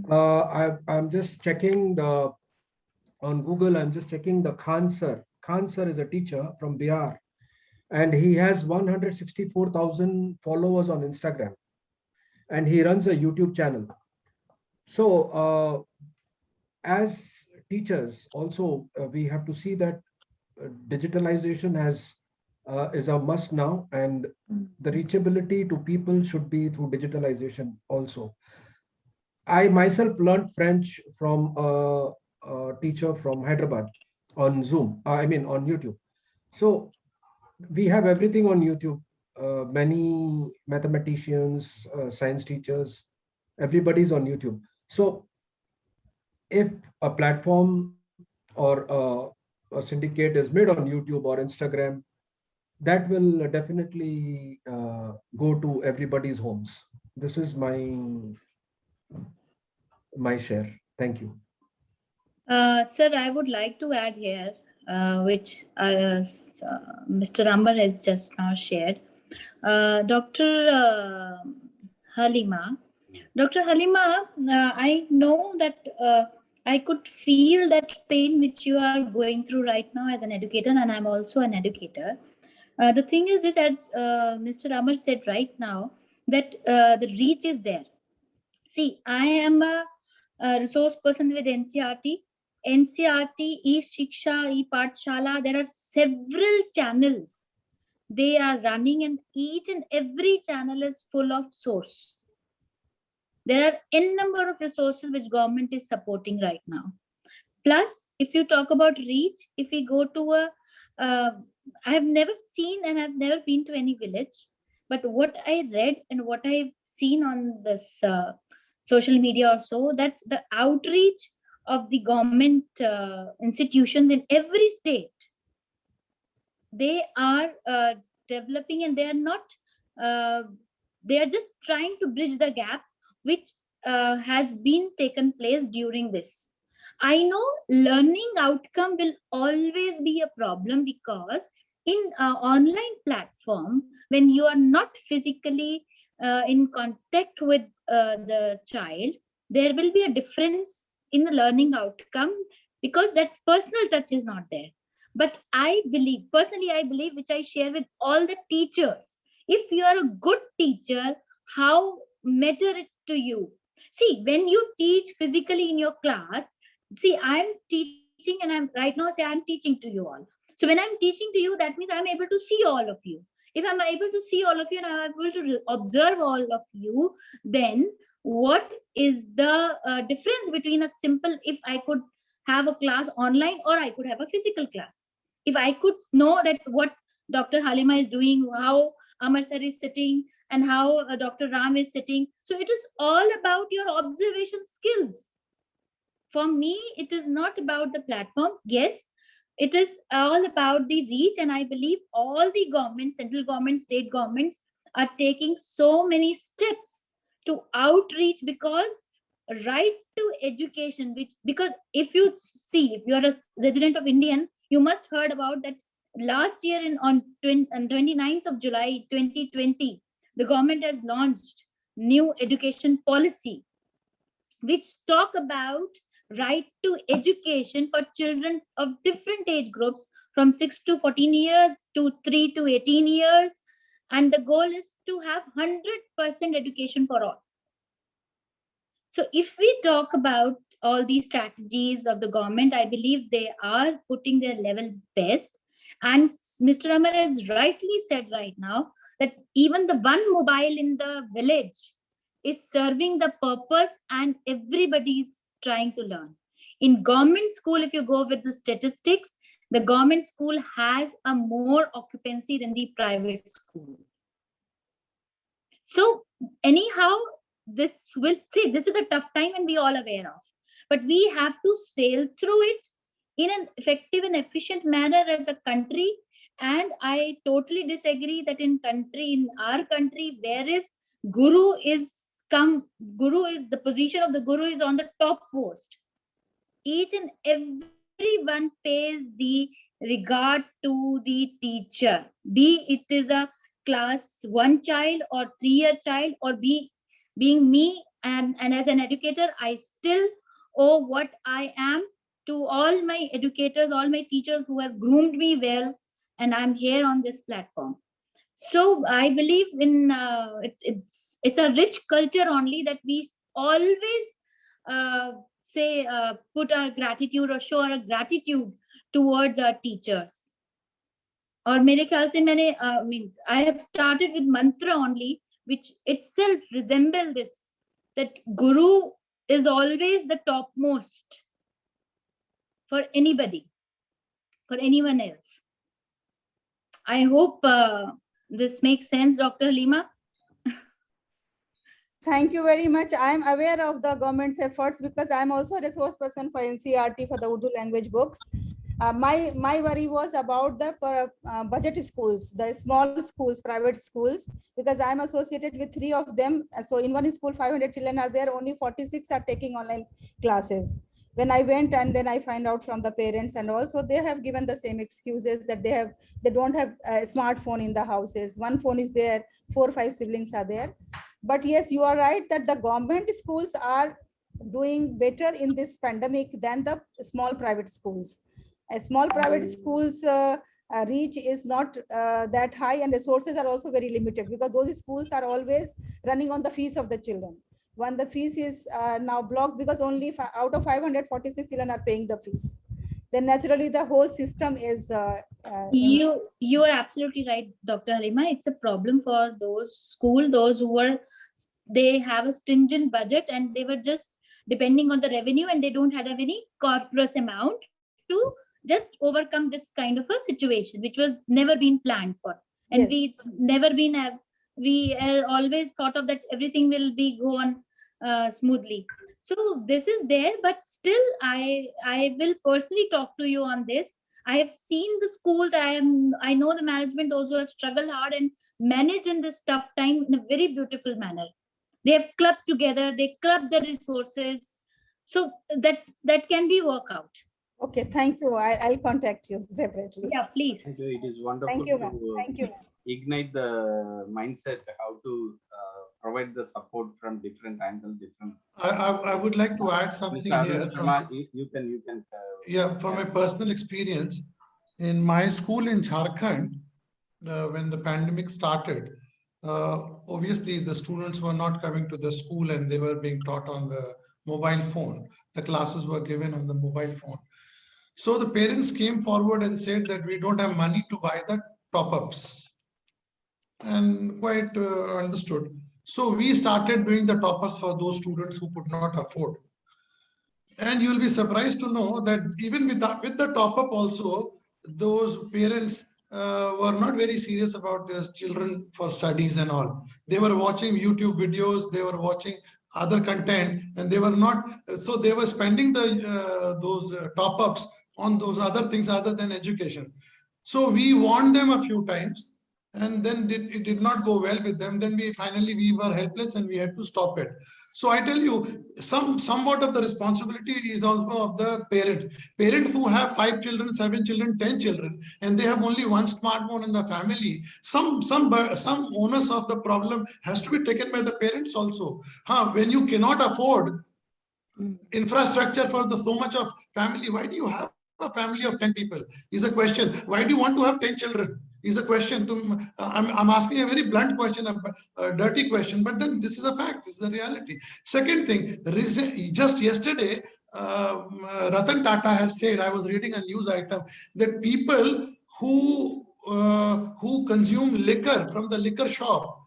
I'm just checking on Google, I'm just checking the Khan sir. Khan sir is a teacher from Bihar, and he has 164,000 followers on Instagram. and he runs a YouTube channel. So as teachers also, we have to see that digitalization is a must now, and the reachability to people should be through digitalization also. I myself learned French from a teacher from Hyderabad on Zoom, I mean on YouTube. So we have everything on YouTube. Many mathematicians, science teachers, everybody's on YouTube. So if a platform or a syndicate is made on YouTube or Instagram, that will definitely go to everybody's homes. This is my share. Thank you. Sir, I would like to add here, which Mr. Amar has just now shared. Dr. Halima, Dr. Halima, I know that I could feel that pain which you are going through right now as an educator, and I'm also an educator. The thing is this, as Mr. Amar said right now, that the reach is there. See, I am a resource person with NCRT. NCRT, e-Shiksha, e-Pathshala, there are several channels they are running, and each and every channel is full of source. There are n number of resources which government is supporting right now. Plus, if you talk about reach, if we go to I have never seen and I've never been to any village, but what I read and what I've seen on this social media or so, that the outreach of the government institutions in every state, they are developing, and they are not, they are just trying to bridge the gap which has been taken place during this. I know learning outcome will always be a problem, because in online platform, when you are not physically in contact with the child, there will be a difference in the learning outcome, because that personal touch is not there. But I believe, personally, I believe, which I share with all the teachers, if you are a good teacher, how matter it to you? See, when you teach physically in your class, see, I'm teaching, and I'm right now, say, I'm teaching to you all. So when I'm teaching to you, that means I'm able to see all of you. If I'm able to see all of you and I'm able to observe all of you, then what is the difference between a simple, if I could have a class online or I could have a physical class? If I could know that what Dr. Halima is doing, how Amar sir is sitting, and how Dr. Ram is sitting. So it is all about your observation skills. For me, it is not about the platform. Yes, it is all about the reach. And I believe all the governments, central governments, state governments are taking so many steps to outreach, because right to education, which, because if you see, if you're a resident of Indian, you must heard about that last year on 29th of July 2020, the government has launched new education policy which talk about right to education for children of different age groups, from 6 to 14 years to 3 to 18 years, and the goal is to have 100% education for all. So if we talk about all these strategies of the government, I believe they are putting their level best. And Mr. Amar has rightly said right now that even the one mobile in the village is serving the purpose, and everybody is trying to learn. In government school, if you go with the statistics, the government school has a more occupancy than the private school. So anyhow, this will, see, this is a tough time and we all aware of, but we have to sail through it in an effective and efficient manner as a country. And I totally disagree that in our country, where is guru is the position of the guru is on the top post. Each and everyone pays the regard to the teacher, be it is a class 1 child or 3-year child, or being me, and as an educator, I still owe what I am to all my educators, all my teachers who has groomed me well, and I'm here on this platform. So I believe in it's a rich culture only that we always say put our gratitude or show our gratitude towards our teachers. और मेरे ख्याल से मैंने means I have started with mantra only, which itself resemble this, that Guru is always the topmost for anybody, for anyone else. I hope this makes sense, Dr. Halima. Thank you very much. I am aware of the government's efforts because I am also a resource person for NCERT for the Urdu language books. My worry was about the budget schools, the small schools, private schools, because I am associated with 3 of them. So in one school, 500 children are there, only 46 are taking online classes. When I went and then I find out from the parents, and also they have given the same excuses that they don't have a smartphone in the houses. One phone is there, 4 or 5 siblings are there. But yes, you are right that the government schools are doing better in this pandemic than the small private schools. Small private schools reach is not that high, and resources are also very limited because those schools are always running on the fees of the children. When the fees is now blocked because only out of 546 children are paying the fees, then naturally the whole system is you are absolutely right, Dr. Halima. It's a problem for those who they have a stringent budget and they were just depending on the revenue and they don't have any corpus amount to just overcome this kind of a situation which was never been planned for, and yes. we never been have we always thought of that everything will be go on smoothly. So this is there, but still I will personally talk to you on this. I have seen the schools. I know the management, those who have struggled hard and managed in this tough time in a very beautiful manner. They have clubbed together, they clubbed the resources, so that can be work out. Okay, thank you. I'll contact you separately. Yeah, please. Thank you. It is wonderful Thank you, to thank you. ignite the mindset, how to provide the support from different angles, different. I would like to add something Mr. here. Arun Sharma, you can. Yeah, from my personal experience, in my school in Jharkhand, when the pandemic started, obviously the students were not coming to the school and they were being taught on the mobile phone. The classes were given on the mobile phone. So the parents came forward and said that we don't have money to buy the top-ups, and quite understood. So we started doing the top-ups for those students who could not afford. And you'll be surprised to know that even with the top-up also, those parents were not very serious about their children for studies and all. They were watching YouTube videos, they were watching other content, and they were not, so they were spending those top-ups on those other things other than education. So we warned them a few times, and then it did not go well with them. Then we were helpless and we had to stop it. So I tell you, somewhat of the responsibility is also of the parents. Parents who have 5 children, 7 children, 10 children, and they have only one smartphone in the family. Some onus of the problem has to be taken by the parents also. When you cannot afford infrastructure for so much of family, why do you have a family of 10 people? Is a question. Why do you want to have 10 children? Is a question. I'm asking a very blunt question, a dirty question, but then this is a fact, this is a reality. Second thing, just yesterday, Ratan Tata has said, I was reading a news item, that people who consume liquor from the liquor shop,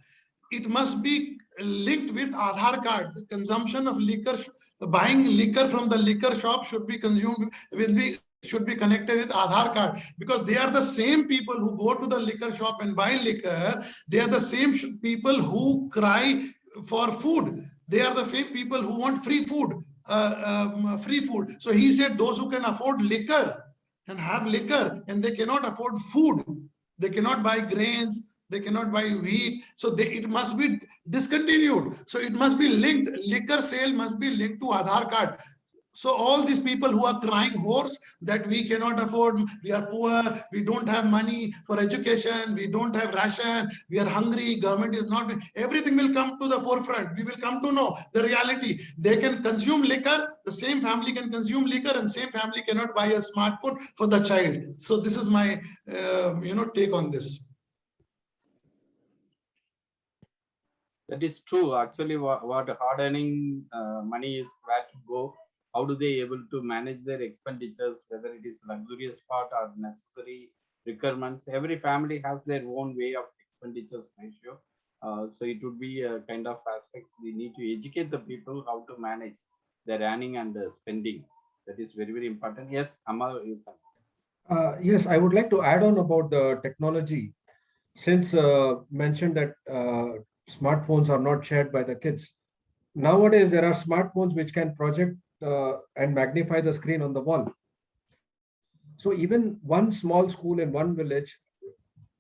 it must be linked with Aadhaar card. The consumption of liquor, buying liquor from the liquor shop should be connected with Aadhaar card, because they are the same people who go to the liquor shop and buy liquor. They are the same people who cry for food. They are the same people who want free food. So he said those who can afford liquor and have liquor and they cannot afford food, they cannot buy grains, they cannot buy wheat, so it must be discontinued. So it must be linked, liquor sale must be linked to Aadhaar card. So all these people who are crying hoarse that we cannot afford, we are poor, we don't have money for education, we don't have ration, we are hungry, government is not, everything will come to the forefront. We will come to know the reality. They can consume liquor, the same family can consume liquor, and same family cannot buy a smartphone for the child. So this is my take on this. That is true. Actually, what hard earning money is where to go. How do they able to manage their expenditures, whether it is luxurious part or necessary requirements? Every family has their own way of expenditures ratio. So it would be a kind of aspects we need to educate the people how to manage their earning and spending. That is very, very important. Yes, Amal, you can. Yes, I would like to add on about the technology. Since mentioned that smartphones are not shared by the kids. Nowadays, there are smartphones which can project and magnify the screen on the wall. So even one small school in one village,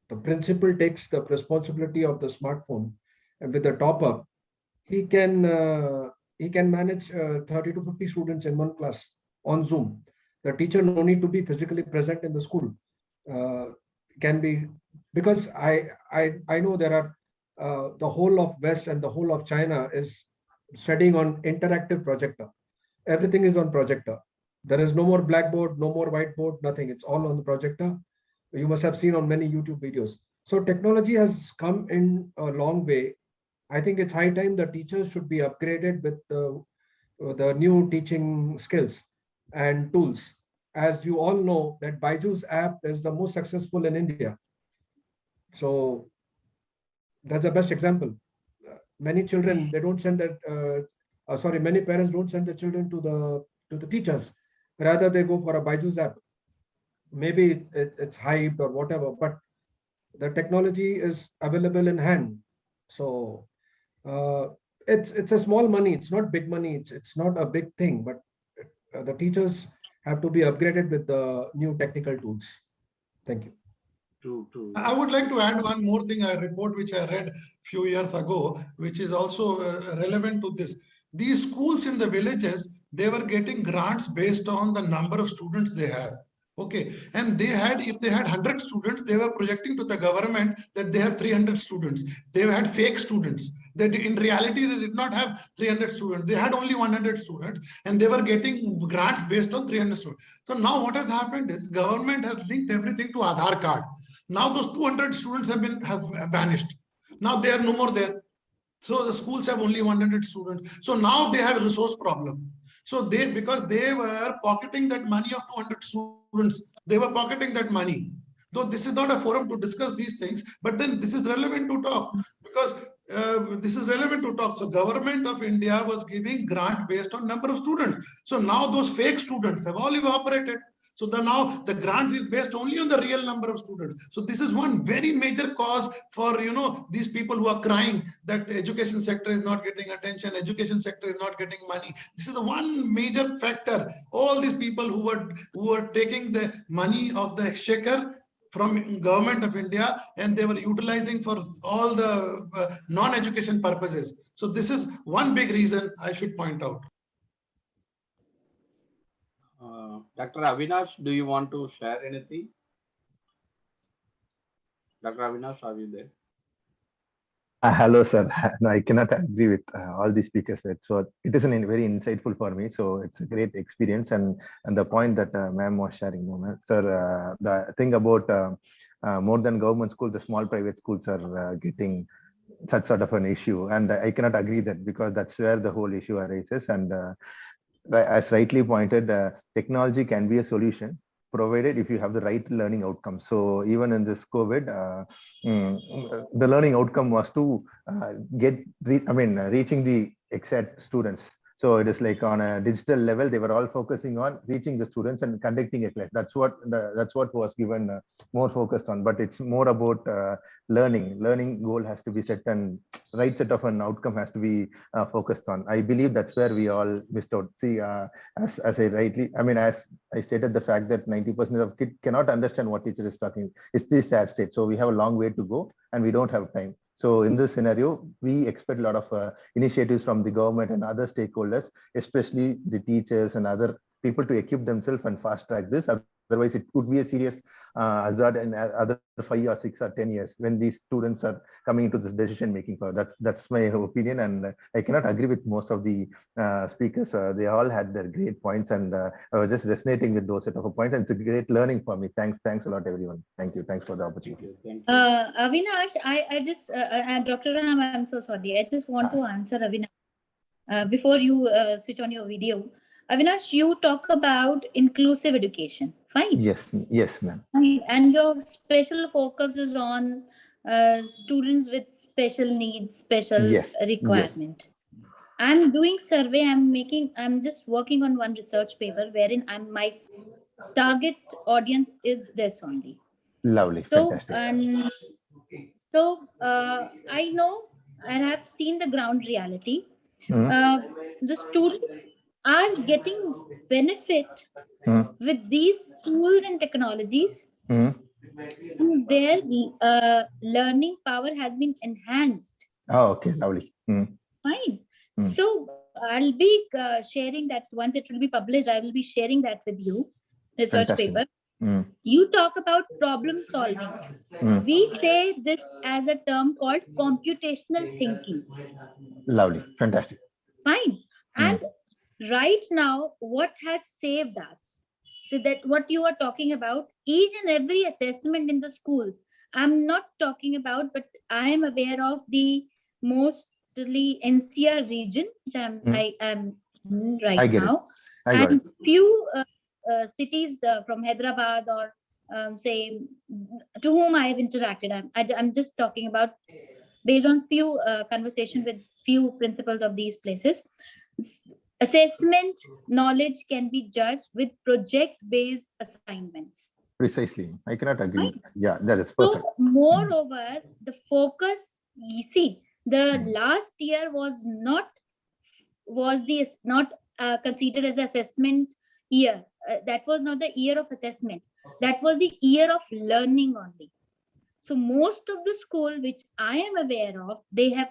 the principal takes the responsibility of the smartphone, and with the top up, he can uh, he can manage 30 to 50 students in one class on Zoom. The teacher no need to be physically present in the school. Uh, can be because I know there are the whole of West and the whole of China is studying on interactive projector. Everything is on projector. There is no more blackboard, no more whiteboard, nothing. It's all on the projector. You must have seen on many YouTube videos. So technology has come in a long way. I think it's high time the teachers should be upgraded with the new teaching skills and tools. As you all know, that Byju's app is the most successful in India. So that's the best example. Many children they don't send that. Sorry, many parents don't send the children to the teachers. Rather, they go for a Byju's app. Maybe it's hyped or whatever, but the technology is available in hand. So uh, it's a small money. It's not big money. It's not a big thing, but the teachers have to be upgraded with the new technical tools. Thank you. To I would like to add one more thing, a report which I read few years ago, which is also relevant to this. These schools in the villages, they were getting grants based on the number of students they have. Okay, and they had, if they had 100 students, they were projecting to the government that they have 300 students. They had fake students. They, in reality, they did not have 300 students. They had only 100 students, and they were getting grants based on 300 students. So now what has happened is government has linked everything to Aadhaar card. Now those 200 students have vanished. Now they are no more there. So the schools have only 100 students. So now they have a resource problem. So they, because they were pocketing that money of 200 students, they were pocketing that money. Though this is not a forum to discuss these things, but then this is relevant to talk because this is relevant to talk. So government of India was giving grant based on number of students. So now those fake students have all evaporated. So now the grant is based only on the real number of students. So this is one very major cause for, you know, these people who are crying that education sector is not getting attention, education sector is not getting money. This is the one major factor. All these people who were taking the money of the exchequer from government of India and they were utilizing for all the non-education purposes. So this is one big reason I should point out. Dr. Avinaash, do you want to share anything? Dr. Avinaash, are you there? Hello, sir. No, I cannot agree with all the speakers said. So it is very insightful for me. So it's a great experience, and the point that ma'am was sharing, sir. The thing about more than government schools, the small private schools are getting such sort of an issue, and I cannot agree that because that's where the whole issue arises. And as rightly pointed, technology can be a solution provided if you have the right learning outcome. So even in this COVID, the learning outcome was to reaching the exact students. So it is like on a digital level, they were all focusing on reaching the students and conducting a class. That's what was given more focused on. But it's more about learning. Learning goal has to be set and right set of an outcome has to be focused on. I believe that's where we all missed out. See, as I rightly, as I stated the fact that 90% of kids cannot understand what teacher is talking. It's the sad state. So we have a long way to go and we don't have time. So in this scenario, we expect a lot of initiatives from the government and other stakeholders, especially the teachers and other people to equip themselves and fast track this. Otherwise, it could be a serious hazard in other 5 or 6 or 10 years when these students are coming into this decision making power. That's my opinion, and I cannot agree with most of the speakers. They all had their great points, and I was just resonating with those set of points. And it's a great learning for me. Thanks a lot, everyone. Thank you. Thanks for the opportunity. Thank you. Avinash, I just Dr. Ram, I'm so sorry. I just want to answer Avinash before you switch on your video. Avinash, you talk about inclusive education. Fine. Yes, ma'am. And your special focus is on students with special needs, special requirement. I'm doing survey. I'm just working on one research paper wherein my target audience is this only. Lovely, So, fantastic. I know and have seen the ground reality. The students are getting benefit with these tools and technologies. Their learning power has been enhanced. Oh, okay, lovely. Fine. So I'll be sharing that once it will be published. I will be sharing that with you. Research Fantastic. paper. You talk about problem solving. We say this as a term called computational thinking. Lovely, fantastic. Fine. And right now, what has saved us? So that what you are talking about, each and every assessment in the schools, I'm not talking about, but I am aware of the mostly NCR region, which I am right now, and few cities from Hyderabad or say to whom I have interacted. I'm just talking about based on few conversation with few principals of these places. Assessment knowledge can be judged with project-based assignments. Precisely, I cannot agree. Right? Yeah, that is perfect. So, moreover, the focus. You see, the last year was not considered as assessment year. That was not the year of assessment. That was the year of learning only. So most of the school which I am aware of, they have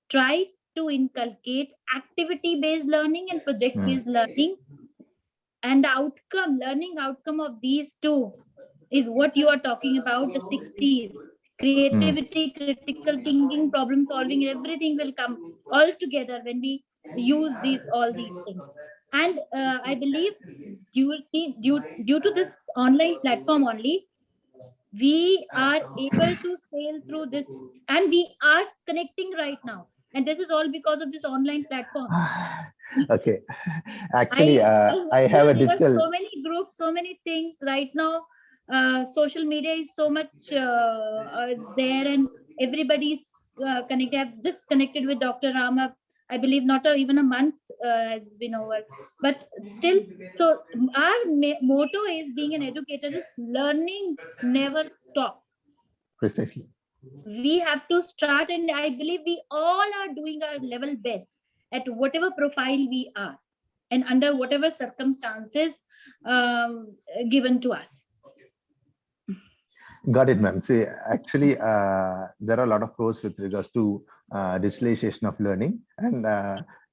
tried to inculcate activity-based learning and project-based learning. And the learning outcome of these two is what you are talking about, the 6 C's. Creativity, critical thinking, problem solving, everything will come all together when we use all these things. And I believe due to this online platform only, we are able to sail through this, and we are connecting right now. And this is all because of this online platform. Okay. Actually, I have a digital. So many groups, so many things right now. Social media is so much is there, and everybody's connected. I've just connected with Dr. Rama. I believe not even a month has been over, but still. So our motto is, being an educator, is learning never stop. Precisely. We have to start, and I believe we all are doing our level best at whatever profile we are and under whatever circumstances given to us. Got it, ma'am. See, actually, there are a lot of pros with regards to digitalization of learning. And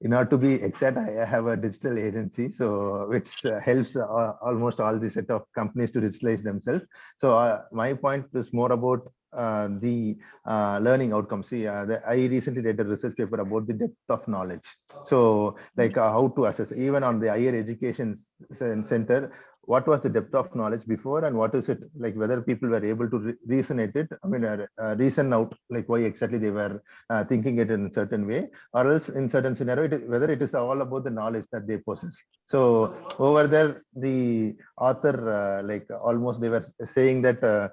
in order to be exact, I have a digital agency, so which helps almost all the set of companies to digitalize themselves. So my point is more about the learning outcomes. See, I recently read a research paper about the depth of knowledge. So like how to assess, even on the higher education center, what was the depth of knowledge before, and what is it like, whether people were able to resonate it, I mean, reason out like why exactly they were thinking it in a certain way, or else in certain scenario, whether it is all about the knowledge that they possess. So over there, the author like almost they were saying that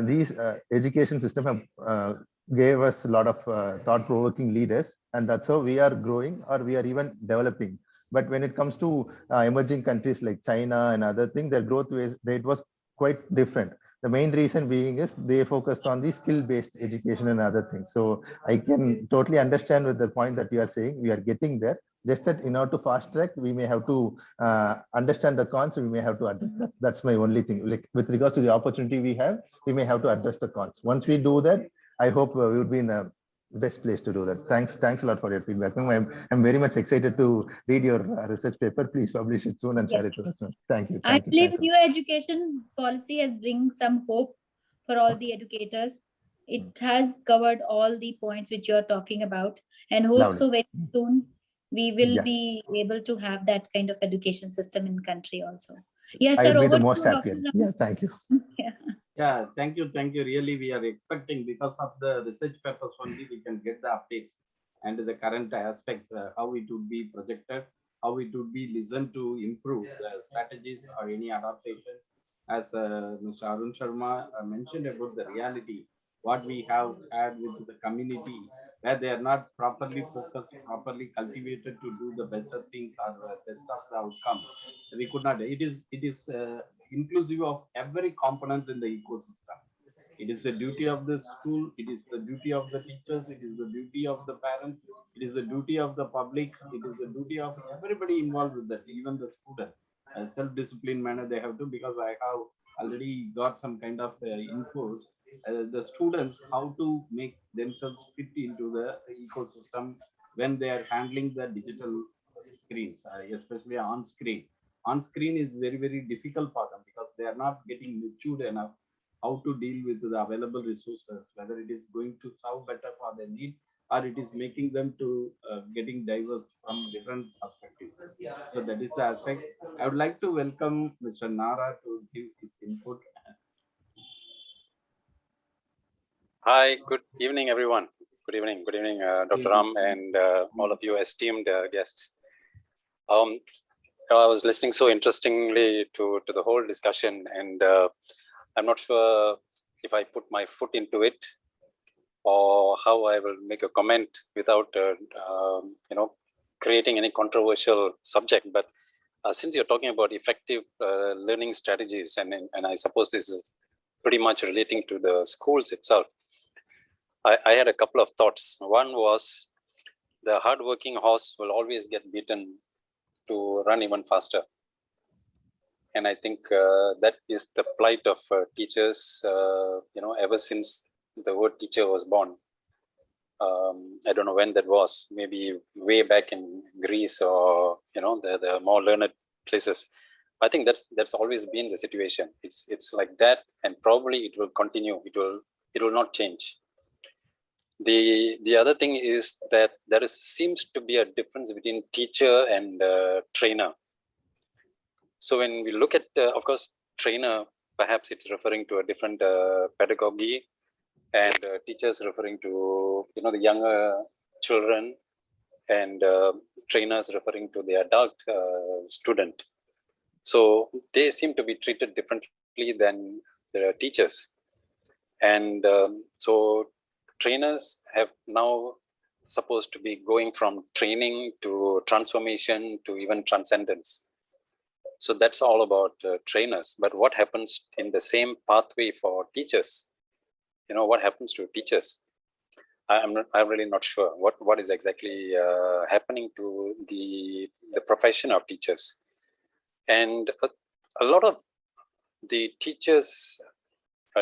these education system have gave us a lot of thought-provoking leaders, and that's how we are growing, or we are even developing. But when it comes to emerging countries like China and other things, their growth rate was quite different. The main reason being is they focused on the skill-based education and other things. So I can totally understand with the point that you are saying. We are getting there. Just that in order to fast track, we may have to understand the cons. We may have to address. That's my only thing. Like with regards to the opportunity we have, we may have to address the cons. Once we do that, I hope we would be in a best place to do that. Thanks a lot for your feedback. I'm very much excited to read your research paper. Please publish it soon and share it with us. Thank you. I believe new education policy has bring some hope for all the educators. It has covered all the points which you're talking about, and hope so very soon we will be able to have that kind of education system in country also. Yes, sir. I'll be the Over most to happy. Dr. Yeah, thank you. Yeah, thank you. Really, we are expecting, because of the research papers only, we can get the updates and the current aspects, how it would be projected, how it would be listened to improve the strategies or any adaptations. As Mr. Arun Sharma mentioned about the reality, what we have had with the community, where they are not properly focused, properly cultivated to do the better things or the best of the outcome. We could not. It is inclusive of every components in the ecosystem. It is the duty of the school, it is the duty of the teachers, it is the duty of the parents, it is the duty of the public, it is the duty of everybody involved with that, even the student. Self-discipline manner they have to, because I have already got some kind of infos. The students, how to make themselves fit into the ecosystem when they are handling the digital screens, especially on screen. On screen is very difficult for them, because they are not getting matured enough how to deal with the available resources, whether it is going to serve better for their need or it is making them to getting diverse from different perspectives. So that is the aspect. I would like to welcome Mr. Nara to give his input. Hi, good evening, everyone. Good evening, Dr. Ram and all of you esteemed guests. I was listening so interestingly to the whole discussion, and I'm not sure if I put my foot into it or how I will make a comment without, creating any controversial subject. But since you're talking about effective learning strategies, and I suppose this is pretty much relating to the schools itself, I had a couple of thoughts. One was the hardworking horse will always get beaten to run even faster. And I think that is the plight of teachers, ever since the word teacher was born. I don't know when that was, maybe way back in Greece or, the more learned places. I think that's always been the situation. It's like that, and probably it will continue. It will not change. The other thing is that there seems to be a difference between teacher and trainer. So when we look at, of course, trainer, perhaps it's referring to a different pedagogy, and teachers referring to, the younger children, and trainers referring to the adult student. So they seem to be treated differently than the teachers. And so trainers have now supposed to be going from training to transformation to even transcendence. So that's all about trainers. But what happens in the same pathway for teachers? What happens to teachers? I'm really not sure what is exactly happening to the profession of teachers. And a lot of the teachers'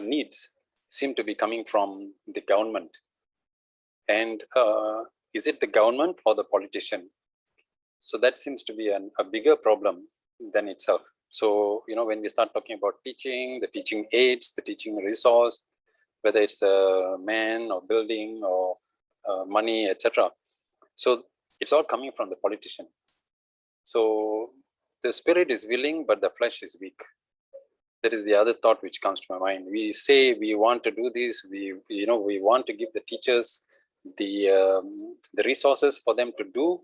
needs seem to be coming from the government. And is it the government or the politician? So that seems to be a bigger problem than itself. So, when we start talking about teaching, the teaching aids, the teaching resource, whether it's a man or building or money, etc. So it's all coming from the politician. So the spirit is willing, but the flesh is weak. That is the other thought which comes to my mind. We say we want to do this. We want to give the teachers the resources for them to do,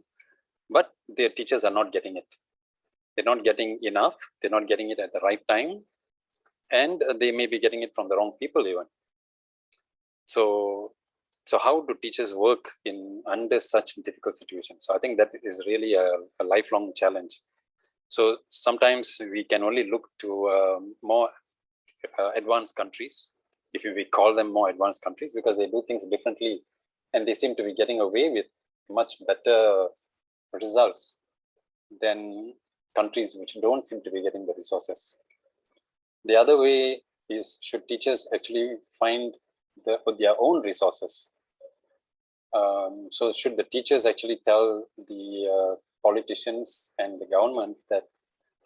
but their teachers are not getting it. They're not getting enough. They're not getting it at the right time, and they may be getting it from the wrong people even. So how do teachers work under such difficult situations? So I think that is really a lifelong challenge. So sometimes we can only look to more advanced countries, if we call them more advanced countries, because they do things differently, and they seem to be getting away with much better results than countries which don't seem to be getting the resources. The other way is, should teachers actually find their own resources? So should the teachers actually tell the politicians and the government that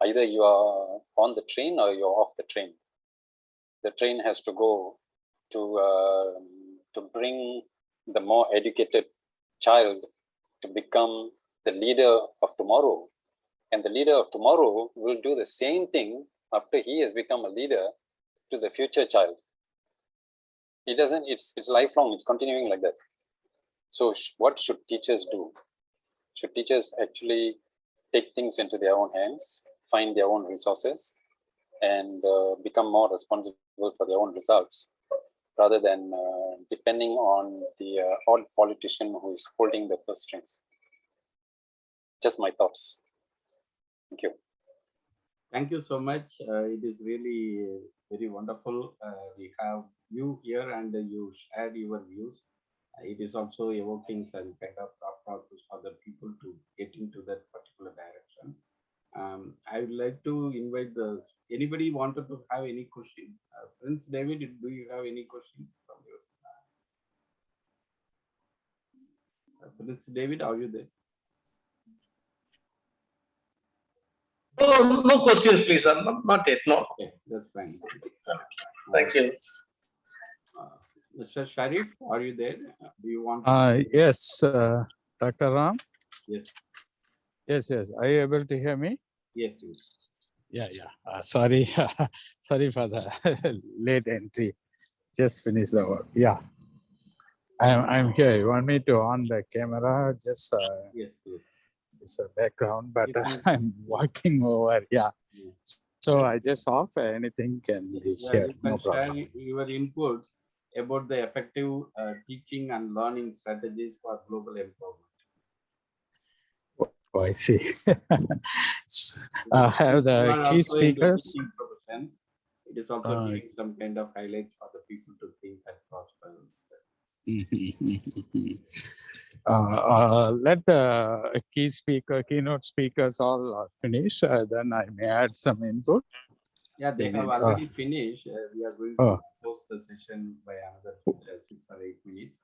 either you are on the train or you're off the train? The train has to go to bring the more educated child to become the leader of tomorrow. And the leader of tomorrow will do the same thing after he has become a leader to the future child. It doesn't, it's lifelong, it's continuing like that. So what should teachers do? Should teachers actually take things into their own hands, find their own resources, and become more responsible for their own results, rather than depending on the odd politician who is holding the purse strings? Just my thoughts. Thank you. Thank you so much. It is really very wonderful. We have you here and you shared your views. It is also evoking some kind of thought process for the people to get into that particular direction. I would like to invite anybody wanted to have any question? Prince David, do you have any question from your side? Prince David, are you there? Oh, no questions, please, sir. Not yet. No. Okay, that's fine. Thank you. Mr. Sharif, are you there? Do you want? Yes, Dr. Ram. Yes. Yes. Are you able to hear me? Yes. Yeah. Sorry, sorry for the late entry. Just finished the work. Yeah, I'm here. You want me to on the camera? Just yes. It's a background, but I'm walking over. Yeah. So I just off. Anything can be shared. No problem. Share your inputs about the effective teaching and learning strategies for global empowerment. Oh, I see. Have the key speakers. It is also giving some kind of highlights for the people to think and prosper. Let the keynote speakers all finish. Then I may add some input. Yeah, they have already finished. We are going to close the session by another 6 or 8 minutes.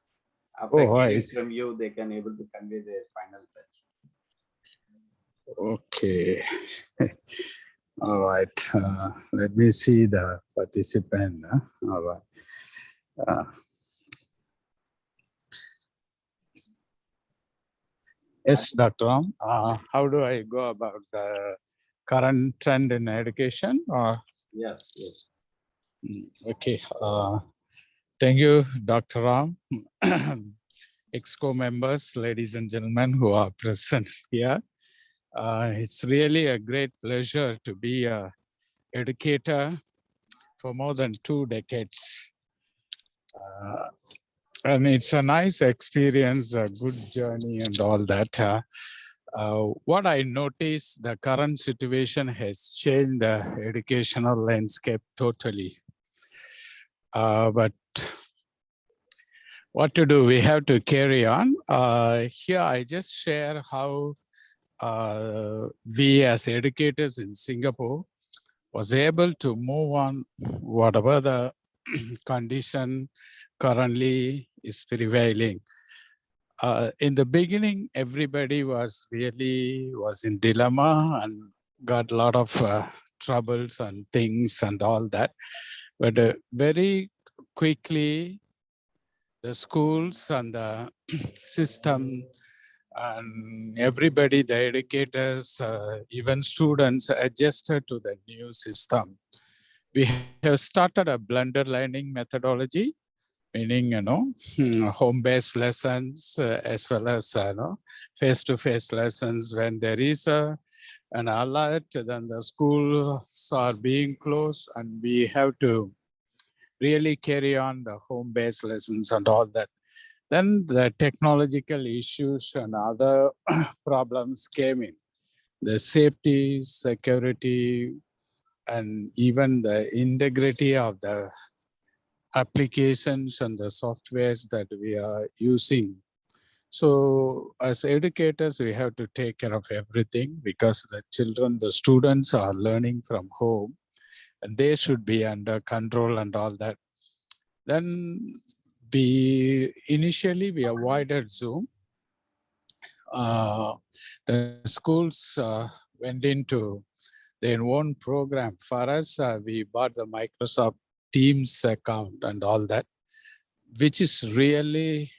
After hearing from you, they can able to convey their final touch. Okay. All right. Let me see the participant. All right. Yes, Dr. Ram. How do I go about the current trend in education? Yes. Okay. Thank you, Dr. Ram. EXCO members, ladies and gentlemen who are present here. It's really a great pleasure to be an educator for more than 2 decades. And it's a nice experience, a good journey and all that. What I noticed, the current situation has changed the educational landscape totally. But what to do? We have to carry on. Here, I just share how we as educators in Singapore was able to move on whatever the condition currently is prevailing. In the beginning, everybody was in dilemma and got a lot of troubles and things and all that. But very quickly, the schools and the system and everybody, the educators, even students adjusted to the new system. We have started a blended learning methodology, meaning, home-based lessons as well as, face-to-face lessons. When there is an alert, then the schools are being closed and we have to really carry on the home-based lessons and all that. Then the technological issues and other problems came in. The safety, security, and even the integrity of the applications and the softwares that we are using. So as educators, we have to take care of everything because the children, the students are learning from home and they should be under control and all that. Then initially we avoided Zoom. The schools went into their own program. For us, we bought the Microsoft Teams account and all that, which is really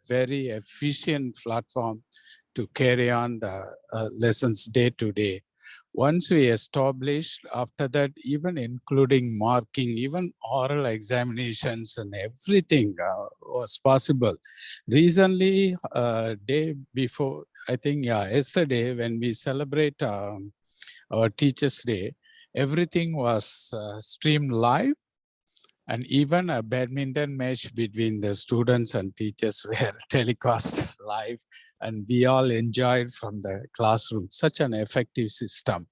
very efficient platform to carry on the lessons day to day. Once we established, after that, even including marking, even oral examinations and everything was possible. Recently, day before, I think, yesterday, when we celebrate our Teachers' Day, everything was streamed live. And even a badminton match between the students and teachers were telecast live, and we all enjoyed from the classroom. Such an effective system.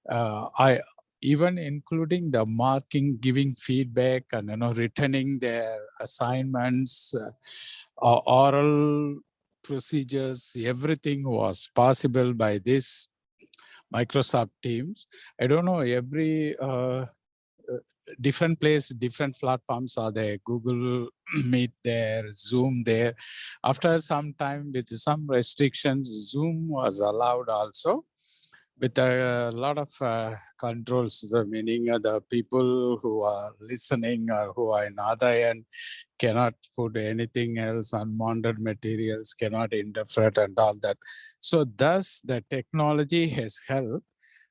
I even including the marking, giving feedback, and returning their assignments, oral procedures. Everything was possible by this Microsoft Teams. I don't know, every different place, different platforms are there. Google Meet there, Zoom there. After some time, with some restrictions, Zoom was allowed also, with a lot of controls, meaning the people who are listening or who are in other end cannot put anything else, unwanted materials, cannot interfere and all that. So thus the technology has helped.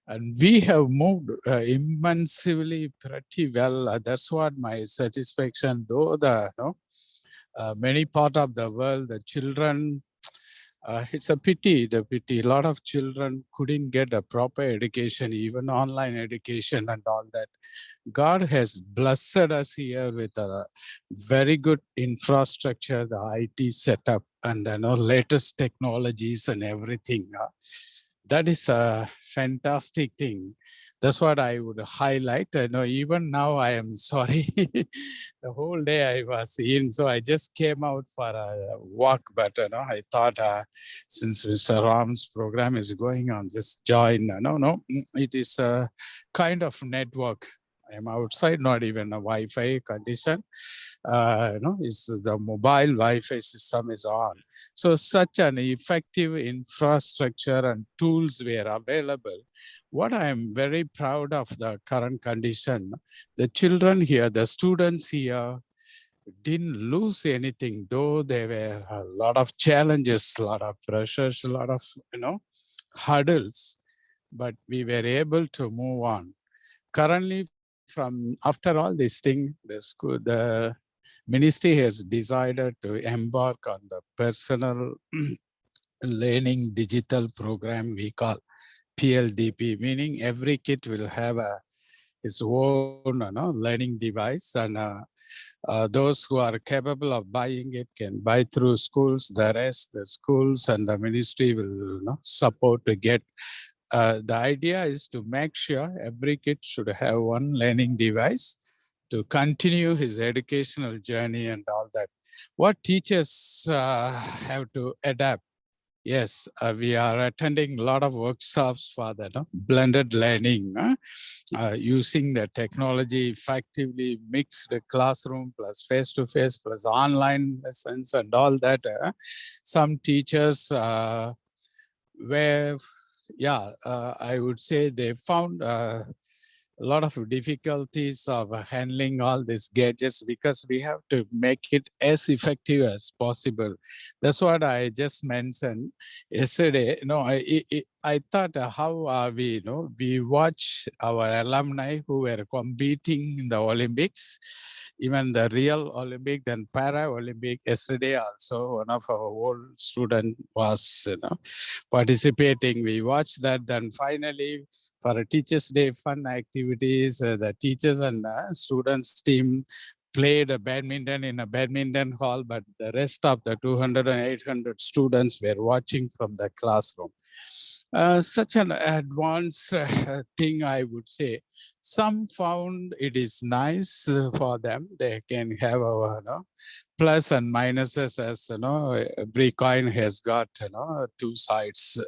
And we have moved immensely pretty well. That's what my satisfaction, though the many part of the world, the children, it's a pity, a lot of children couldn't get a proper education, even online education and all that. God has blessed us here with a very good infrastructure, the IT setup, and latest technologies and everything. That is a fantastic thing. That's what I would highlight. I know even now I am sorry. The whole day I was in, so I just came out for a walk. But I thought since Mr. Ram's program is going on, just join. No, it is a kind of network. I am outside, not even a Wi-Fi condition. Is the mobile Wi-Fi system is on. So such an effective infrastructure and tools were available. What I am very proud of the current condition, the children here, the students here didn't lose anything, though there were a lot of challenges, a lot of pressures, a lot of, hurdles, but we were able to move on. Currently, from after all this thing, the ministry has decided to embark on the personal learning digital program we call PLDP, meaning every kid will have his own learning device, and those who are capable of buying it can buy through schools. The rest, the schools and the ministry will support to get. The idea is to make sure every kid should have one learning device to continue his educational journey and all that. What teachers have to adapt. Yes, we are attending a lot of workshops for that blended learning, using the technology effectively, mix the classroom plus face-to-face plus online lessons and all that. Some teachers were, I would say they found a lot of difficulties of handling all these gadgets, because we have to make it as effective as possible. That's what I just mentioned yesterday. I thought, how are we? We watch our alumni who were competing in the Olympics, even the real Olympic, then Para-Olympic. Yesterday also, one of our old student was participating. We watched that. Then finally, for a Teachers' Day fun activities, the teachers and students team played a badminton in a badminton hall, but the rest of the 200 and 800 students were watching from the classroom. Such an advanced thing, I would say. Some found it is nice for them. They can have a plus and minuses, as every coin has got two sides.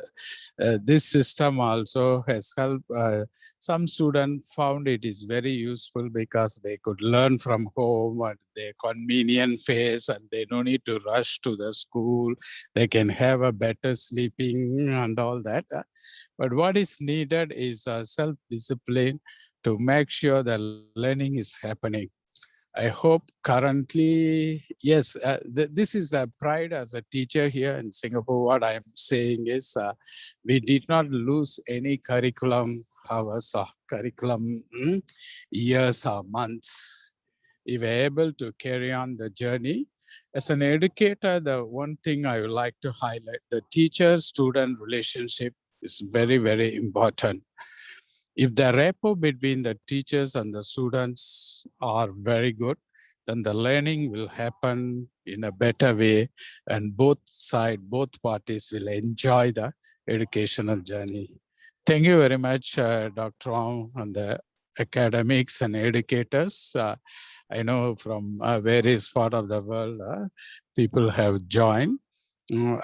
This system also has helped. Some students found it is very useful because they could learn from home at their convenient phase, and they don't need to rush to the school. They can have a better sleeping and all that. But what is needed is self-discipline to make sure the learning is happening. I hope currently, yes, this is the pride as a teacher here in Singapore. What I'm saying is we did not lose any curriculum hours or curriculum years or months. We were able to carry on the journey. As an educator, the one thing I would like to highlight, the teacher-student relationship is very, very important. If the rapport between the teachers and the students are very good, then the learning will happen in a better way, and both parties will enjoy the educational journey. Thank you very much, Dr. Ong, and the academics and educators. I know from various parts of the world, people have joined.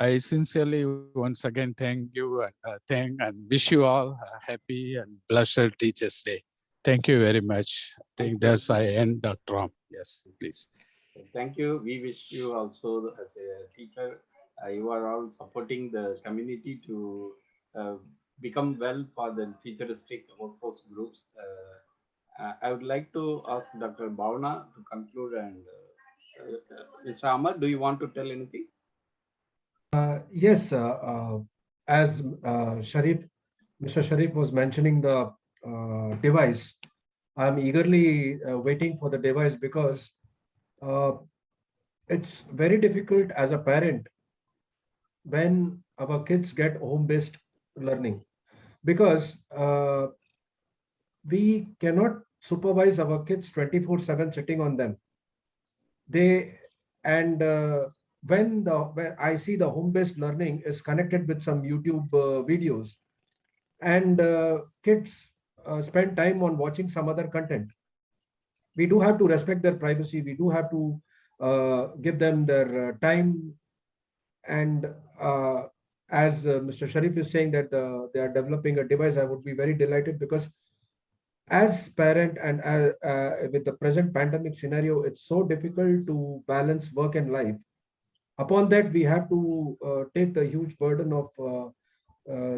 I sincerely once again thank you and wish you all a happy and blessed Teachers' Day. Thank you very much. I think that's I end, Dr. Ram. Yes, please. Thank you. We wish you also as a teacher, you are all supporting the community to become well for the futuristic workforce groups. I would like to ask Dr. Bhavna to conclude, and Mr. Amar, do you want to tell anything? Yes, as Mr. Sharif was mentioning the device, I'm eagerly waiting for the device because it's very difficult as a parent when our kids get home-based learning, because we cannot supervise our kids 24/7 sitting on them. When I see the home-based learning is connected with some YouTube videos, and kids spend time on watching some other content, we do have to respect their privacy. We do have to give them their time. And as Mr. Sharif is saying that they are developing a device, I would be very delighted, because as parent and with the present pandemic scenario, it's so difficult to balance work and life. Upon that, we have to take the huge burden of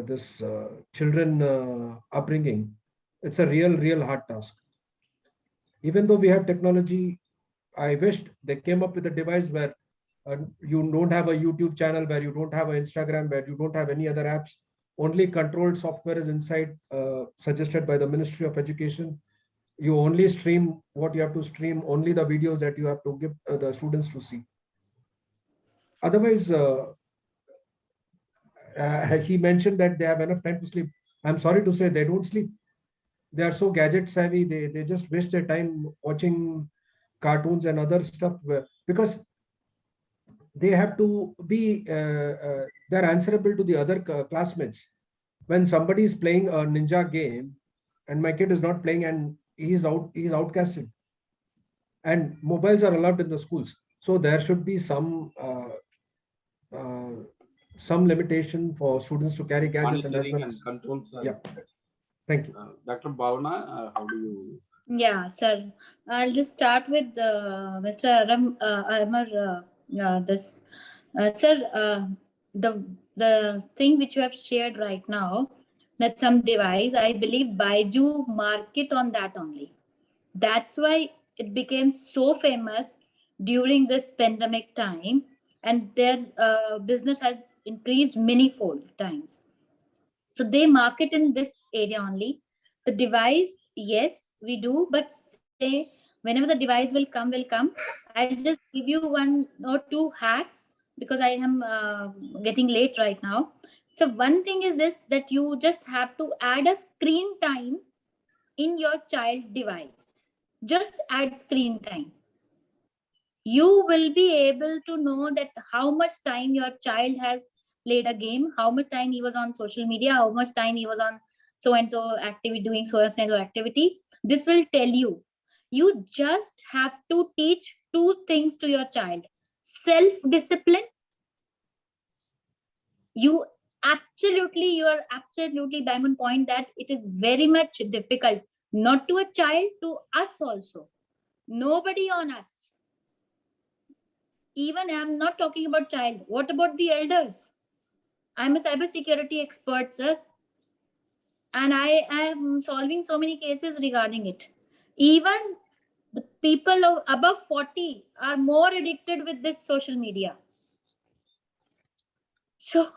this children upbringing. It's a real hard task. Even though we have technology, I wished they came up with a device where you don't have a YouTube channel, where you don't have an Instagram, where you don't have any other apps. Only controlled software is inside, suggested by the Ministry of Education. You only stream what you have to stream, only the videos that you have to give the students to see. Otherwise, he mentioned that they have enough time to sleep. I'm sorry to say they don't sleep. They are so gadget savvy. They just waste their time watching cartoons and other stuff, because they have to be, they're answerable to the other classmates. When somebody is playing a ninja game and my kid is not playing and he's outcasted. And mobiles are allowed in the schools. So there should be some limitation for students to carry gadgets and as well as controls. Yeah. Thank you. Dr. Bhavna, how do you? Yeah, sir. I'll just start with Mr. Amar. Sir, the thing which you have shared right now, that some device, I believe Baiju market on that only. That's why it became so famous during this pandemic time, and their business has increased many-fold times. So they market in this area only. The device, yes, we do, but say whenever the device will come, I'll just give you 1 or 2 hacks, because I am getting late right now. So one thing is this, that you just have to add a screen time in your child device. Just add screen time. You will be able to know that how much time your child has played a game, how much time he was on social media, how much time he was on so and so activity, doing so and so activity. This will tell you. You just have to teach two things to your child: self-discipline. You are absolutely bang on point that it is very much difficult, not to a child, to us also. Nobody on us. Even I'm not talking about child. What about the elders? I'm a cybersecurity expert, sir, and I am solving so many cases regarding it. Even the people of above 40 are more addicted with this social media. So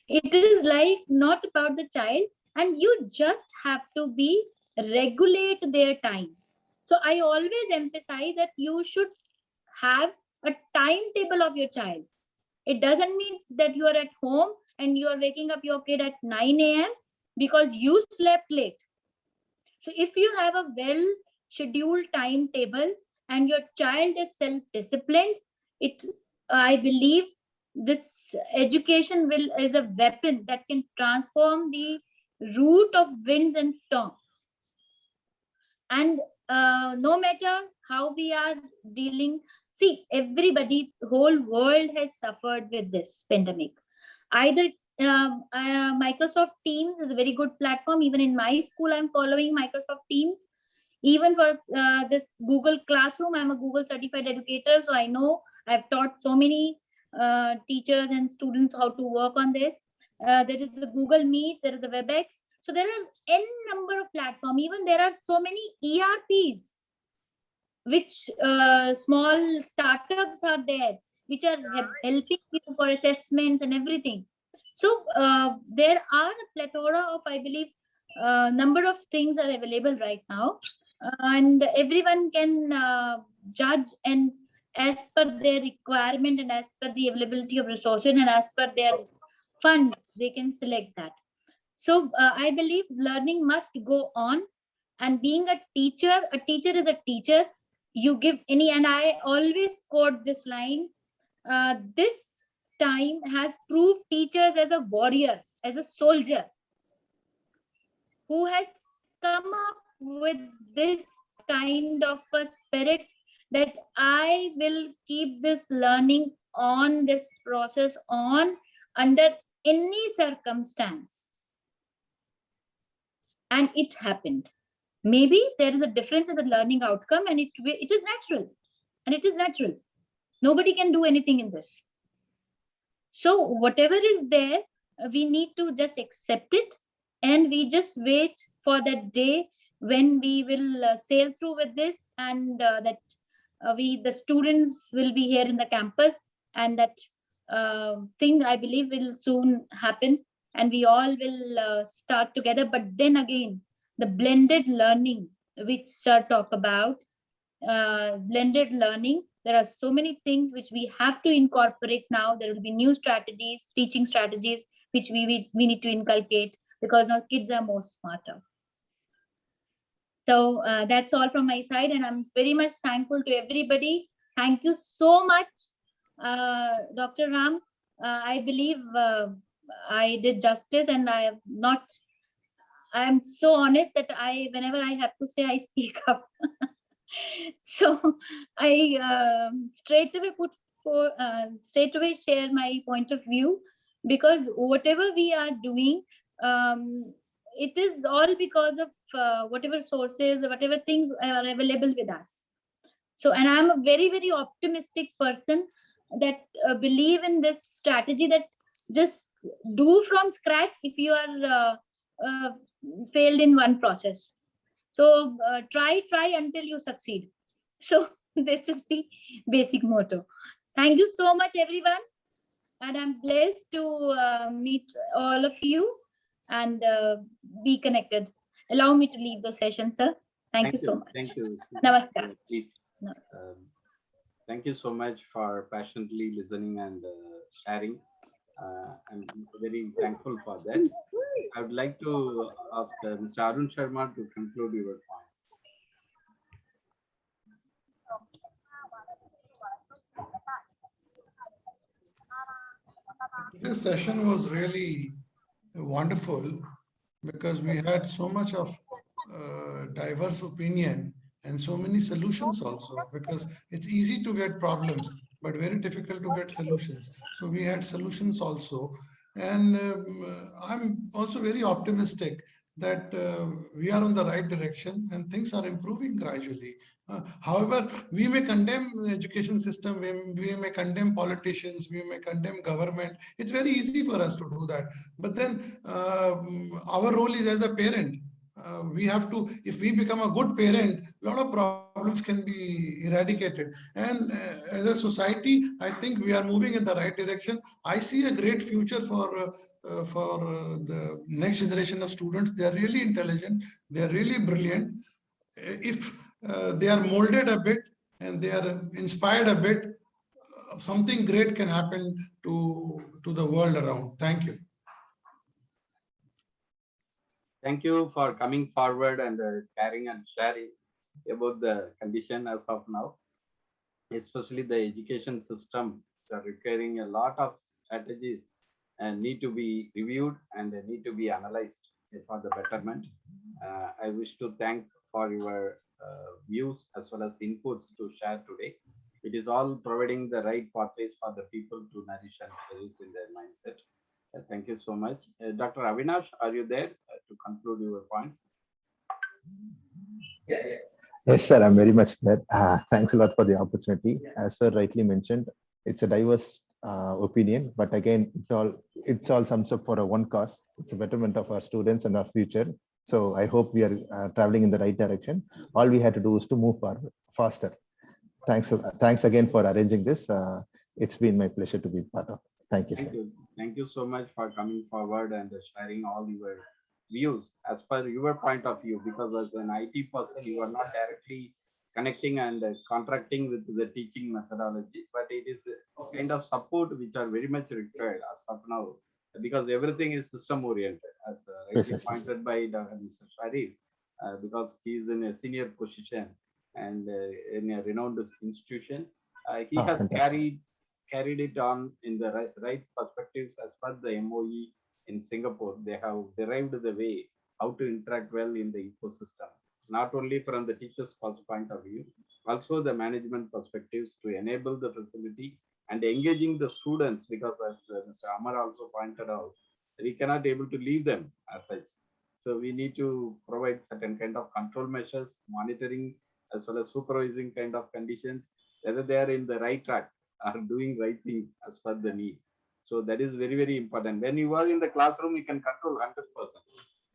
it is like not about the child, and you just have to be regulate their time. So I always emphasize that you should have a timetable of your child. It doesn't mean that you are at home and you are waking up your kid at 9 a.m. because you slept late. So if you have a well scheduled timetable and your child is self-disciplined, I believe this education is a weapon that can transform the route of winds and storms. And no matter how we are dealing, see, everybody, the whole world has suffered with this pandemic. Either it's Microsoft Teams is a very good platform. Even in my school, I'm following Microsoft Teams. Even for this Google Classroom, I'm a Google certified educator, so I know I've taught so many teachers and students how to work on this. There is a Google Meet, there is a WebEx. So there are n number of platforms. Even there are so many ERPs, which small startups are there, which are helping you for assessments and everything. So there are a plethora of, I believe, number of things are available right now, and everyone can judge, and as per their requirement and as per the availability of resources and as per their funds, they can select that. So I believe learning must go on, and being a teacher is a teacher. You give any, and I always quote this line, this time has proved teachers as a warrior, as a soldier, who has come up with this kind of a spirit that I will keep this learning on, this process on, under any circumstance. And it happened. Maybe there is a difference in the learning outcome, and it is natural, and it is natural. Nobody can do anything in this. So whatever is there, we need to just accept it, and we just wait for that day when we will sail through with this, and that the students will be here in the campus, and that thing, I believe, will soon happen, and we all will start together. But then again, the blended learning, which sir talk about, blended learning, there are so many things which we have to incorporate now. There will be new strategies, teaching strategies, which we need to inculcate, because now kids are more smarter. So that's all from my side, and I'm very much thankful to everybody. Thank you so much, Dr. Ram. I believe I did justice, and I'm so honest that whenever I have to say, I speak up. So I straight away share my point of view, because whatever we are doing, it is all because of whatever sources, whatever things are available with us. So, and I'm a very, very optimistic person that believe in this strategy, that just do from scratch if you are failed in one process. So try until you succeed. So this is the basic motto. Thank you so much, everyone. And I'm blessed to meet all of you and be connected. Allow me to leave the session, sir. Thank you so much. Thank you. Namaskar. Please. Thank you so much for passionately listening and sharing. I'm very thankful for that. I would like to ask Mr. Arun Sharma to conclude your points. This session was really wonderful. because we had so much of diverse opinion and so many solutions also, because it's easy to get problems, but very difficult to get solutions. So we had solutions also. And I'm also very optimistic that we are on the right direction and things are improving gradually. However, we may condemn the education system, we may condemn politicians, we may condemn government. It's very easy for us to do that. But then our role is as a parent. We have to, if we become a good parent, a lot of problems can be eradicated. And as a society, I think we are moving in the right direction. I see a great future for the next generation of students. They are really intelligent. They are really brilliant. If they are molded a bit and they are inspired a bit, something great can happen to the world around. Thank you. Thank you for coming forward and caring and sharing about the condition as of now, especially the education system are requiring a lot of strategies and need to be reviewed and need to be analyzed for the betterment. I wish to thank for your views as well as inputs to share today. It is all providing the right pathways for the people to nourish and produce in their mindset. Thank you so much. Dr. Avinaash, are you there to conclude your points? Yes, sir, I'm very much there. Thanks a lot for the opportunity. As sir rightly mentioned, it's a diverse opinion, but again, it's all sums up for a one cause. It's a betterment of our students and our future. So I hope we are traveling in the right direction. All we had to do is to move forward faster. Thanks again for arranging this. It's been my pleasure to be part of. Thank you, sir. Thank you so much for coming forward and sharing all your views as per your point of view, because as an IT person, you are not directly connecting and contracting with the teaching methodology, but it is a kind of support which are very much required as of now, because everything is system oriented, as rightly pointed by Mr. Sharif, because he is in a senior position and in a renowned institution. He has carried it on in the right perspectives as per the MOE in Singapore. They have derived the way how to interact well in the ecosystem, not only from the teacher's point of view, also the management perspectives to enable the facility and engaging the students, because as Mr. Amar also pointed out, we cannot able to leave them as such. So we need to provide certain kind of control measures, monitoring as well as supervising kind of conditions, whether they are in the right track, are doing right thing as per the need. So that is very, very important. When you are in the classroom, you can control 100%.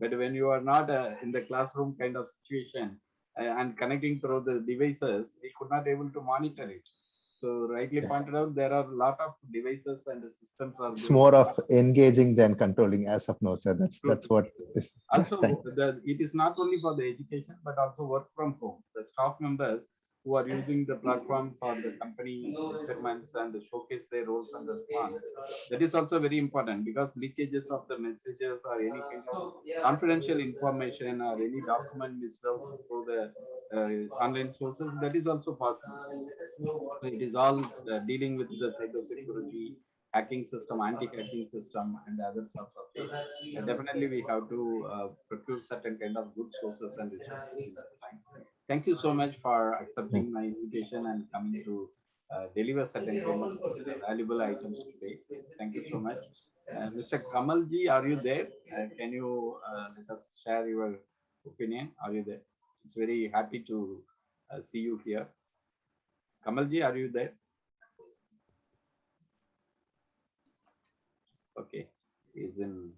But when you are not in the classroom kind of situation and connecting through the devices, we could not able to monitor it. So rightly pointed out, there are a lot of devices and the systems are. It's more of engaging than controlling as of now, sir. That's what is. Also, it is not only for the education, but also work from home. The staff members who are using the platform for the company requirements and showcase their roles and response. That is also very important, because leakages of the messages or any kind of confidential information or any document misuse through the online sources, that is also possible. So it is all dealing with the cybersecurity, hacking system, anti-hacking system, and other sorts of things. Definitely, we have to procure certain kind of good sources and resources in that time. Thank you so much for accepting my invitation and coming to deliver certain kind of valuable items today. Thank you so much. Mr. Kamalji, are you there? Can you let us share your opinion? Are you there? It's very happy to see you here. Kamalji, are you there? Okay, he's in.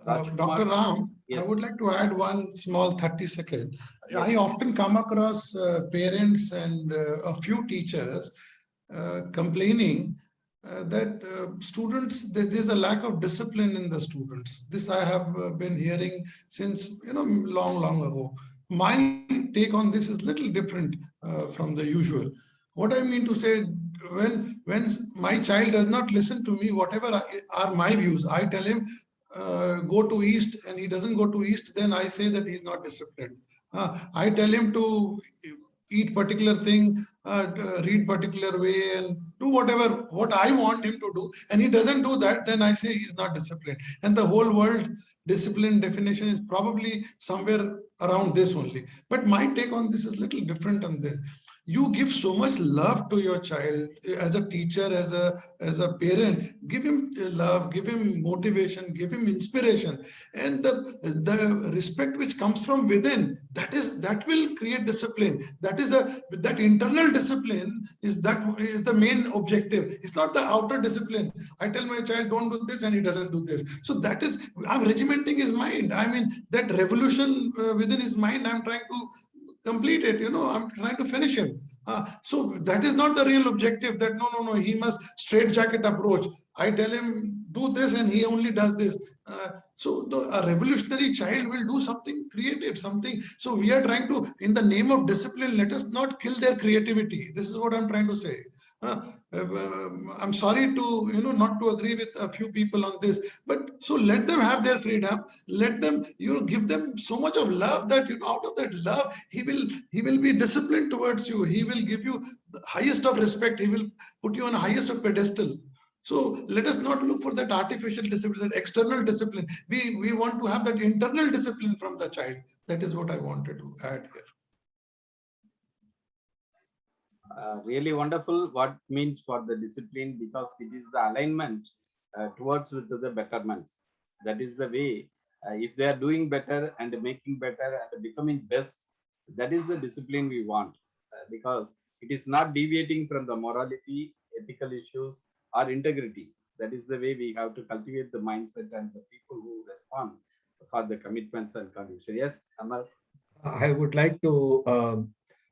Dr. Ram, yes. I would like to add one small 30-second. Yes. I often come across parents and a few teachers complaining that students, there's a lack of discipline in the students. This I have been hearing since, long ago. My take on this is little different from the usual. What I mean to say, when my child does not listen to me, whatever are my views, I tell him, go to east, and he doesn't go to east, then I say that he's not disciplined. I tell him to eat particular thing, read particular way, and do what I want him to do, and he doesn't do that, then I say he's not disciplined. And the whole world discipline definition is probably somewhere around this only. But my take on this is a little different on this. You give so much love to your child as a teacher, as a parent. Give him love, give him motivation, give him inspiration, and the respect which comes from within, that will create discipline. That internal discipline is the main objective. It's not the outer discipline. I tell my child, don't do this, and he doesn't do this. So that is, I'm regimenting his mind. I mean, that revolution within his mind, I'm trying to complete it, I'm trying to finish him. So that is not the real objective, that no, he must straight jacket approach. I tell him, do this, and he only does this. So a revolutionary child will do something creative, something. So we are trying to, in the name of discipline, let us not kill their creativity. This is what I'm trying to say. I'm sorry to, not to agree with a few people on this, but so let them have their freedom. Let them, give them so much of love that, out of that love, he will be disciplined towards you. He will give you the highest of respect. He will put you on the highest of pedestal. So let us not look for that artificial discipline, that external discipline. We want to have that internal discipline from the child. That is what I wanted to add here. Really wonderful what means for the discipline, because it is the alignment towards with the betterments. That is the way, if they are doing better and making better and becoming best, that is the discipline we want, because it is not deviating from the morality, ethical issues, or integrity. That is the way we have to cultivate the mindset and the people who respond for the commitments and conditions. Yes, Amar? I would like to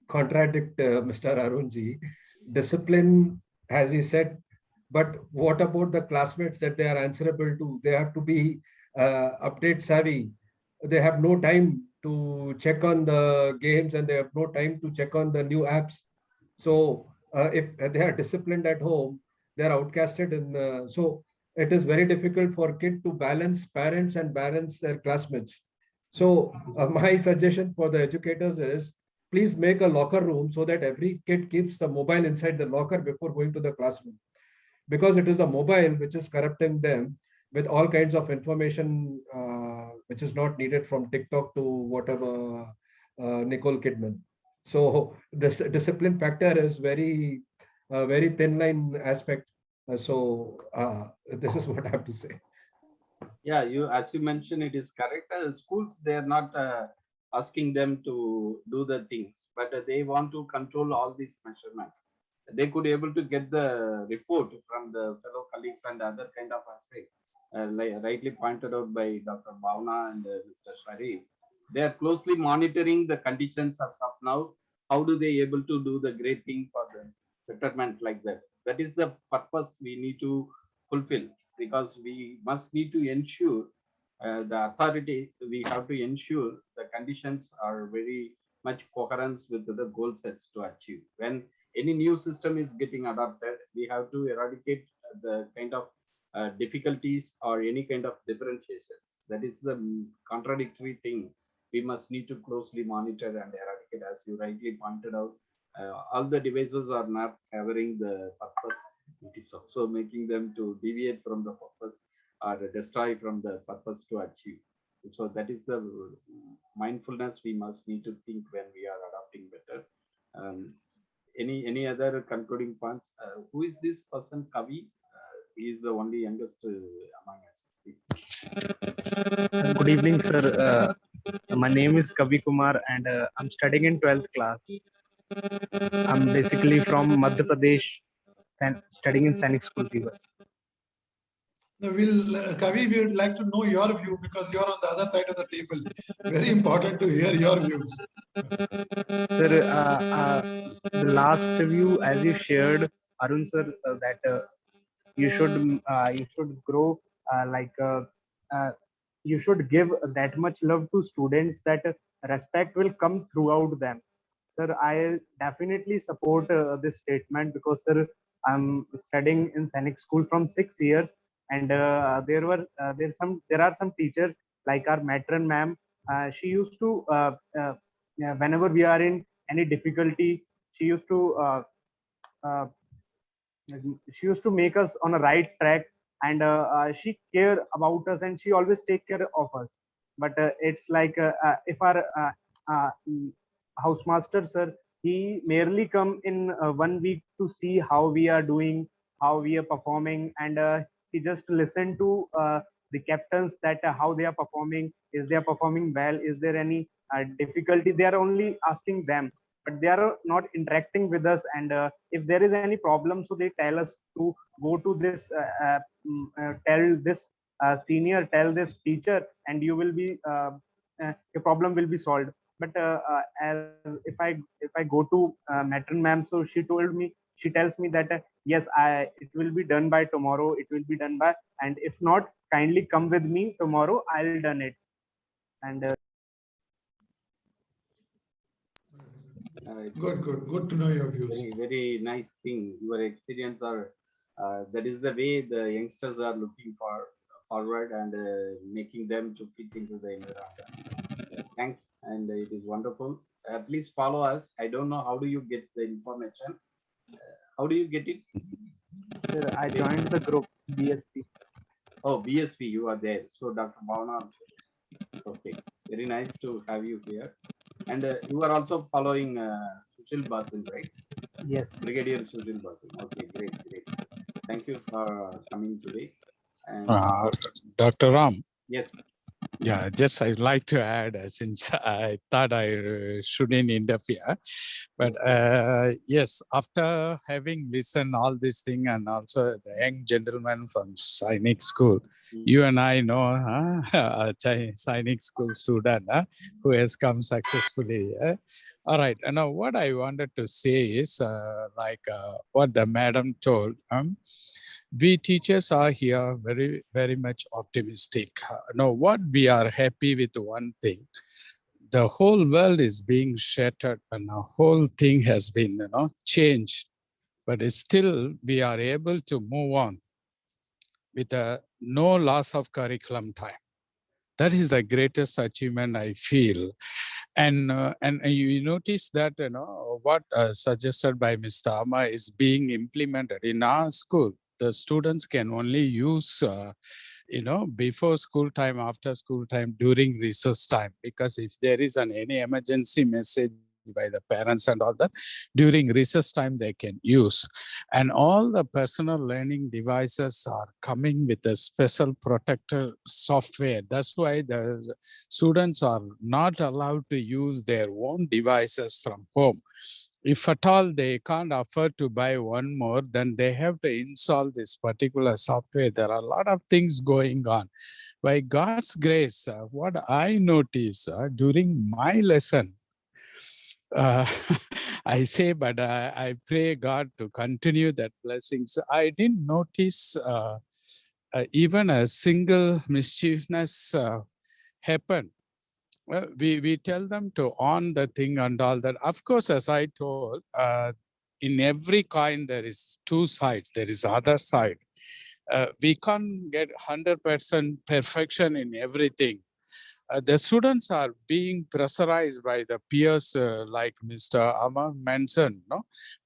contradict Mr. Arunji. Discipline, as he said, but what about the classmates that they are answerable to? They have to be update savvy. They have no time to check on the games, and they have no time to check on the new apps. So if they are disciplined at home, they are outcasted. So it is very difficult for kid to balance parents and balance their classmates. So my suggestion for the educators is, please make a locker room so that every kid keeps the mobile inside the locker before going to the classroom, because it is the mobile which is corrupting them with all kinds of information which is not needed, from TikTok to whatever, Nicole Kidman. So this discipline factor is very thin line aspect. This is what I have to say. Yeah, as you mentioned, it is correct. Schools, they are not asking them to do the things, but they want to control all these measurements. They could able to get the report from the fellow colleagues and other kind of aspects, like rightly pointed out by Dr. Bhavna and Mr. Sharif. They are closely monitoring the conditions as of now. How do they able to do the great thing for the betterment like that? That is the purpose we need to fulfill, because we must need to ensure the authority, we have to ensure the conditions are very much coherence with the goal sets to achieve. When any new system is getting adopted, we have to eradicate the kind of difficulties or any kind of differentiations. That is the contradictory thing. We must need to closely monitor and eradicate, as you rightly pointed out. All the devices are not favoring the purpose. It is also making them to deviate from the purpose or destroy from the purpose to achieve. So that is the mindfulness we must need to think when we are adopting better. Any other concluding points? Who is this person, Kavi? He is the only youngest among us. Good evening, sir. My name is Kavi Kumar, and I'm studying in 12th class. I'm basically from Madhya Pradesh and studying in Sainik School. Kavi, we would like to know your view, because you're on the other side of the table. Very important to hear your views. Sir, the last view, as you shared, Arun sir, that you should grow you should give that much love to students that respect will come throughout them. Sir, I definitely support this statement, because sir, I'm studying in Sainik School from 6 years, and there are some teachers like our matron ma'am. She used to whenever we are in any difficulty, she used to she used to make us on a right track, and she care about us, and she always take care of us. But it's like if our housemaster sir, he merely come in 1 week to see how we are doing, how we are performing, and he just listen to the captains that how they are performing, is they are performing well, is there any difficulty. They are only asking them, but they are not interacting with us. And if there is any problem, so they tell us to go to this tell this senior, tell this teacher, and you will be your problem will be solved. But as if I go to matron ma'am, so she tells me that yes, it will be done by tomorrow, it will be done by, and if not, kindly come with me tomorrow, I'll done it. And Good to know your views. Very nice thing. Your experience are that is the way the youngsters are looking forward and making them to fit into the environment. Thanks, and it is wonderful. Please follow us. I don't know how do you get the information. How do you get it? sir, I joined the group BSP. Oh, BSP, you are there. So Dr. Bhavna also. Okay, very nice to have you here. And you are also following Sushil Basin, right? Yes. Brigadier Sushil Basin. Okay, great. Thank you for coming today. And Dr. Ram. Yes. Yeah, just I'd like to add, since I thought I shouldn't interfere, but yes, after having listened all this thing, and also the young gentleman from Sainik School, you and I know a Sainik School student who has come successfully. All right, and now what I wanted to say is what the madam told. We teachers are here very, very much optimistic. Now, what we are happy with one thing, the whole world is being shattered and the whole thing has been, changed. But still, we are able to move on with no loss of curriculum time. That is the greatest achievement I feel. And you notice that, what suggested by Mr. Amma is being implemented in our school. The students can only use, before school time, after school time, during recess time. Because if there is any emergency message by the parents and all that, during recess time they can use. And all the personal learning devices are coming with a special protector software. That's why the students are not allowed to use their own devices from home. If at all they can't afford to buy one more, then they have to install this particular software. There are a lot of things going on. By God's grace, what I notice during my lesson, I say, but I pray God to continue that blessings. I didn't notice even a single mischievousness happen. Well, we tell them to on the thing and all that. Of course, as I told, in every coin, there is two sides. There is other side. We can't get 100% perfection in everything. The students are being pressurized by the peers, like Mr. Amma mentioned,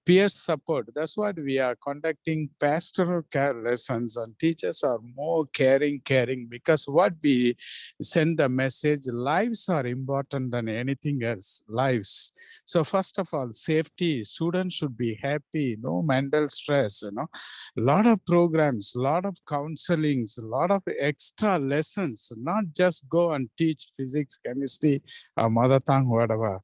peer support. That's what we are conducting pastoral care lessons, and teachers are more caring, because what we send the message, lives are important than anything else, lives. So first of all, safety, students should be happy, no mental stress, a lot of programs, a lot of counselings, a lot of extra lessons, not just go and teach physics, chemistry, mother tongue, whatever.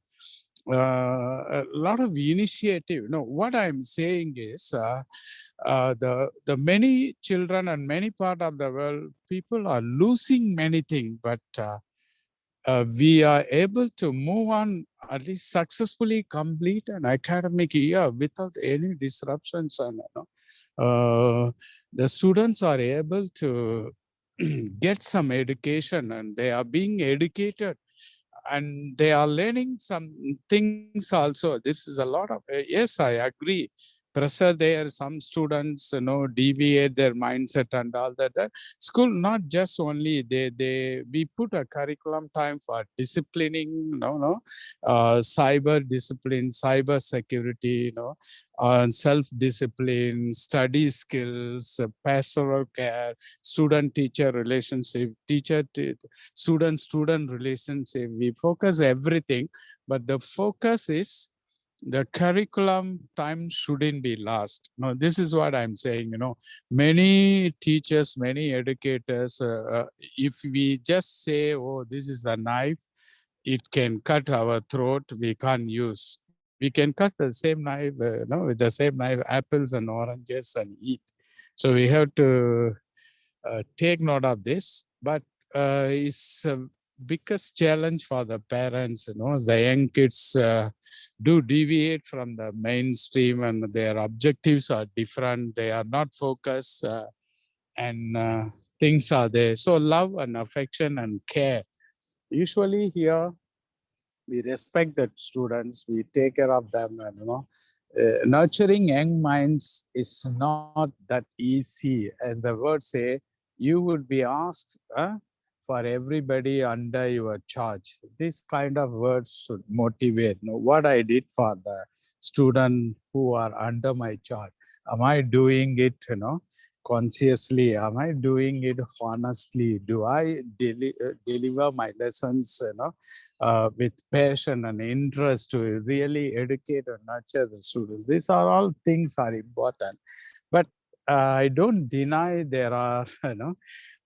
A lot of initiative. No, what I'm saying is the many children and many part of the world, people are losing many things, but we are able to move on, at least successfully complete an academic year without any disruptions. And the students are able to get some education, and they are being educated, and they are learning some things also. This is a lot of, yes, I agree. pressure there. Some students, deviate their mindset and all that. School, not just only we put a curriculum time for disciplining, cyber discipline, cyber security, self-discipline, study skills, pastoral care, student-teacher relationship, student-student relationship. We focus everything, but the focus is the curriculum time shouldn't be lost. No, this is what I'm saying. Many teachers, many educators, if we just say, oh, this is a knife, it can cut our throat, we can't use. We can cut the same knife, with the same knife, apples and oranges and eat. So we have to take note of this, but it's a biggest challenge for the parents, the young kids do deviate from the mainstream and their objectives are different. They are not focused and things are there. So love and affection and care. Usually here, we respect the students, we take care of them, and nurturing young minds is not that easy. As the word say, you would be asked for everybody under your charge. This kind of words should motivate. What I did for the student who are under my charge. Am I doing it, consciously? Am I doing it honestly? Do I deliver my lessons, with passion and interest to really educate and nurture the students? These are all things are important. But I don't deny there are,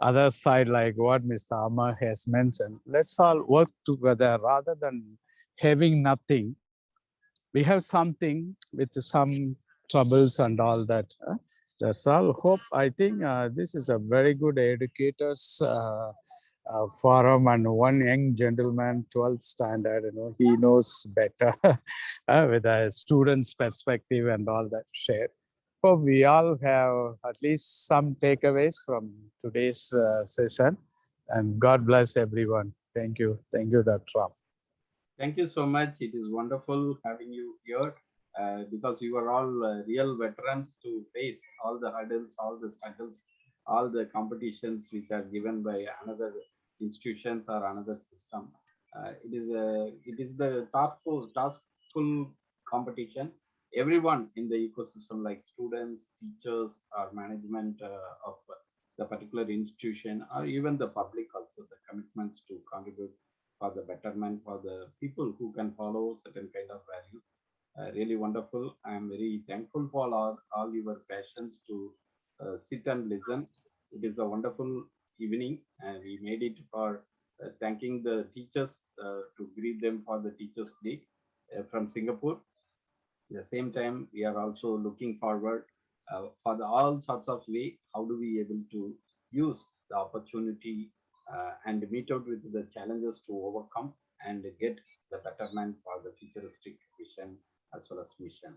other side like what Mr. Amar has mentioned. Let's all work together rather than having nothing. We have something with some troubles and all that. That's all. Hope, I think this is a very good educators forum, and one young gentleman, 12th standard, he knows better with a student's perspective and all that shared. So we all have at least some takeaways from today's session, and God bless everyone. Thank you. Thank you, Dr. Ram. Thank you so much. It is wonderful having you here because you are all real veterans to face all the hurdles, all the struggles, all the competitions which are given by another institutions or another system. It is the taskful competition. Everyone in the ecosystem, like students, teachers, or management of the particular institution, or even the public, also the commitments to contribute for the betterment for the people who can follow certain kind of values. Really wonderful. I am very thankful for all your passions to sit and listen. It is a wonderful evening, and we made it for thanking the teachers to greet them for the Teachers' Day from Singapore. At the same time, we are also looking forward for all sorts of way. How do we able to use the opportunity and meet out with the challenges to overcome and get the betterment for the futuristic vision as well as mission.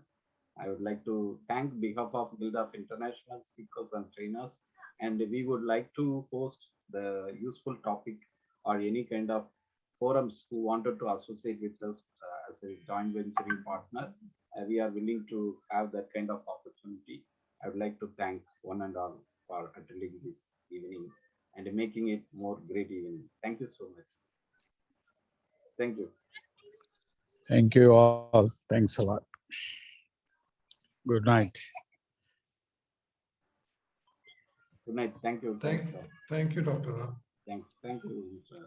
I would like to thank behalf of Guild of International Speakers and Trainers, and we would like to host the useful topic or any kind of forums who wanted to associate with us as a joint venturing partner. We are willing to have that kind of opportunity. I would like to thank one and all for attending this evening and making it more great evening. Thank you so much. Thank you. Thank you all. Thanks a lot. Good night. Good night. Thank you. Thank you, Dr. Ram. Thanks. Thank you, Mr.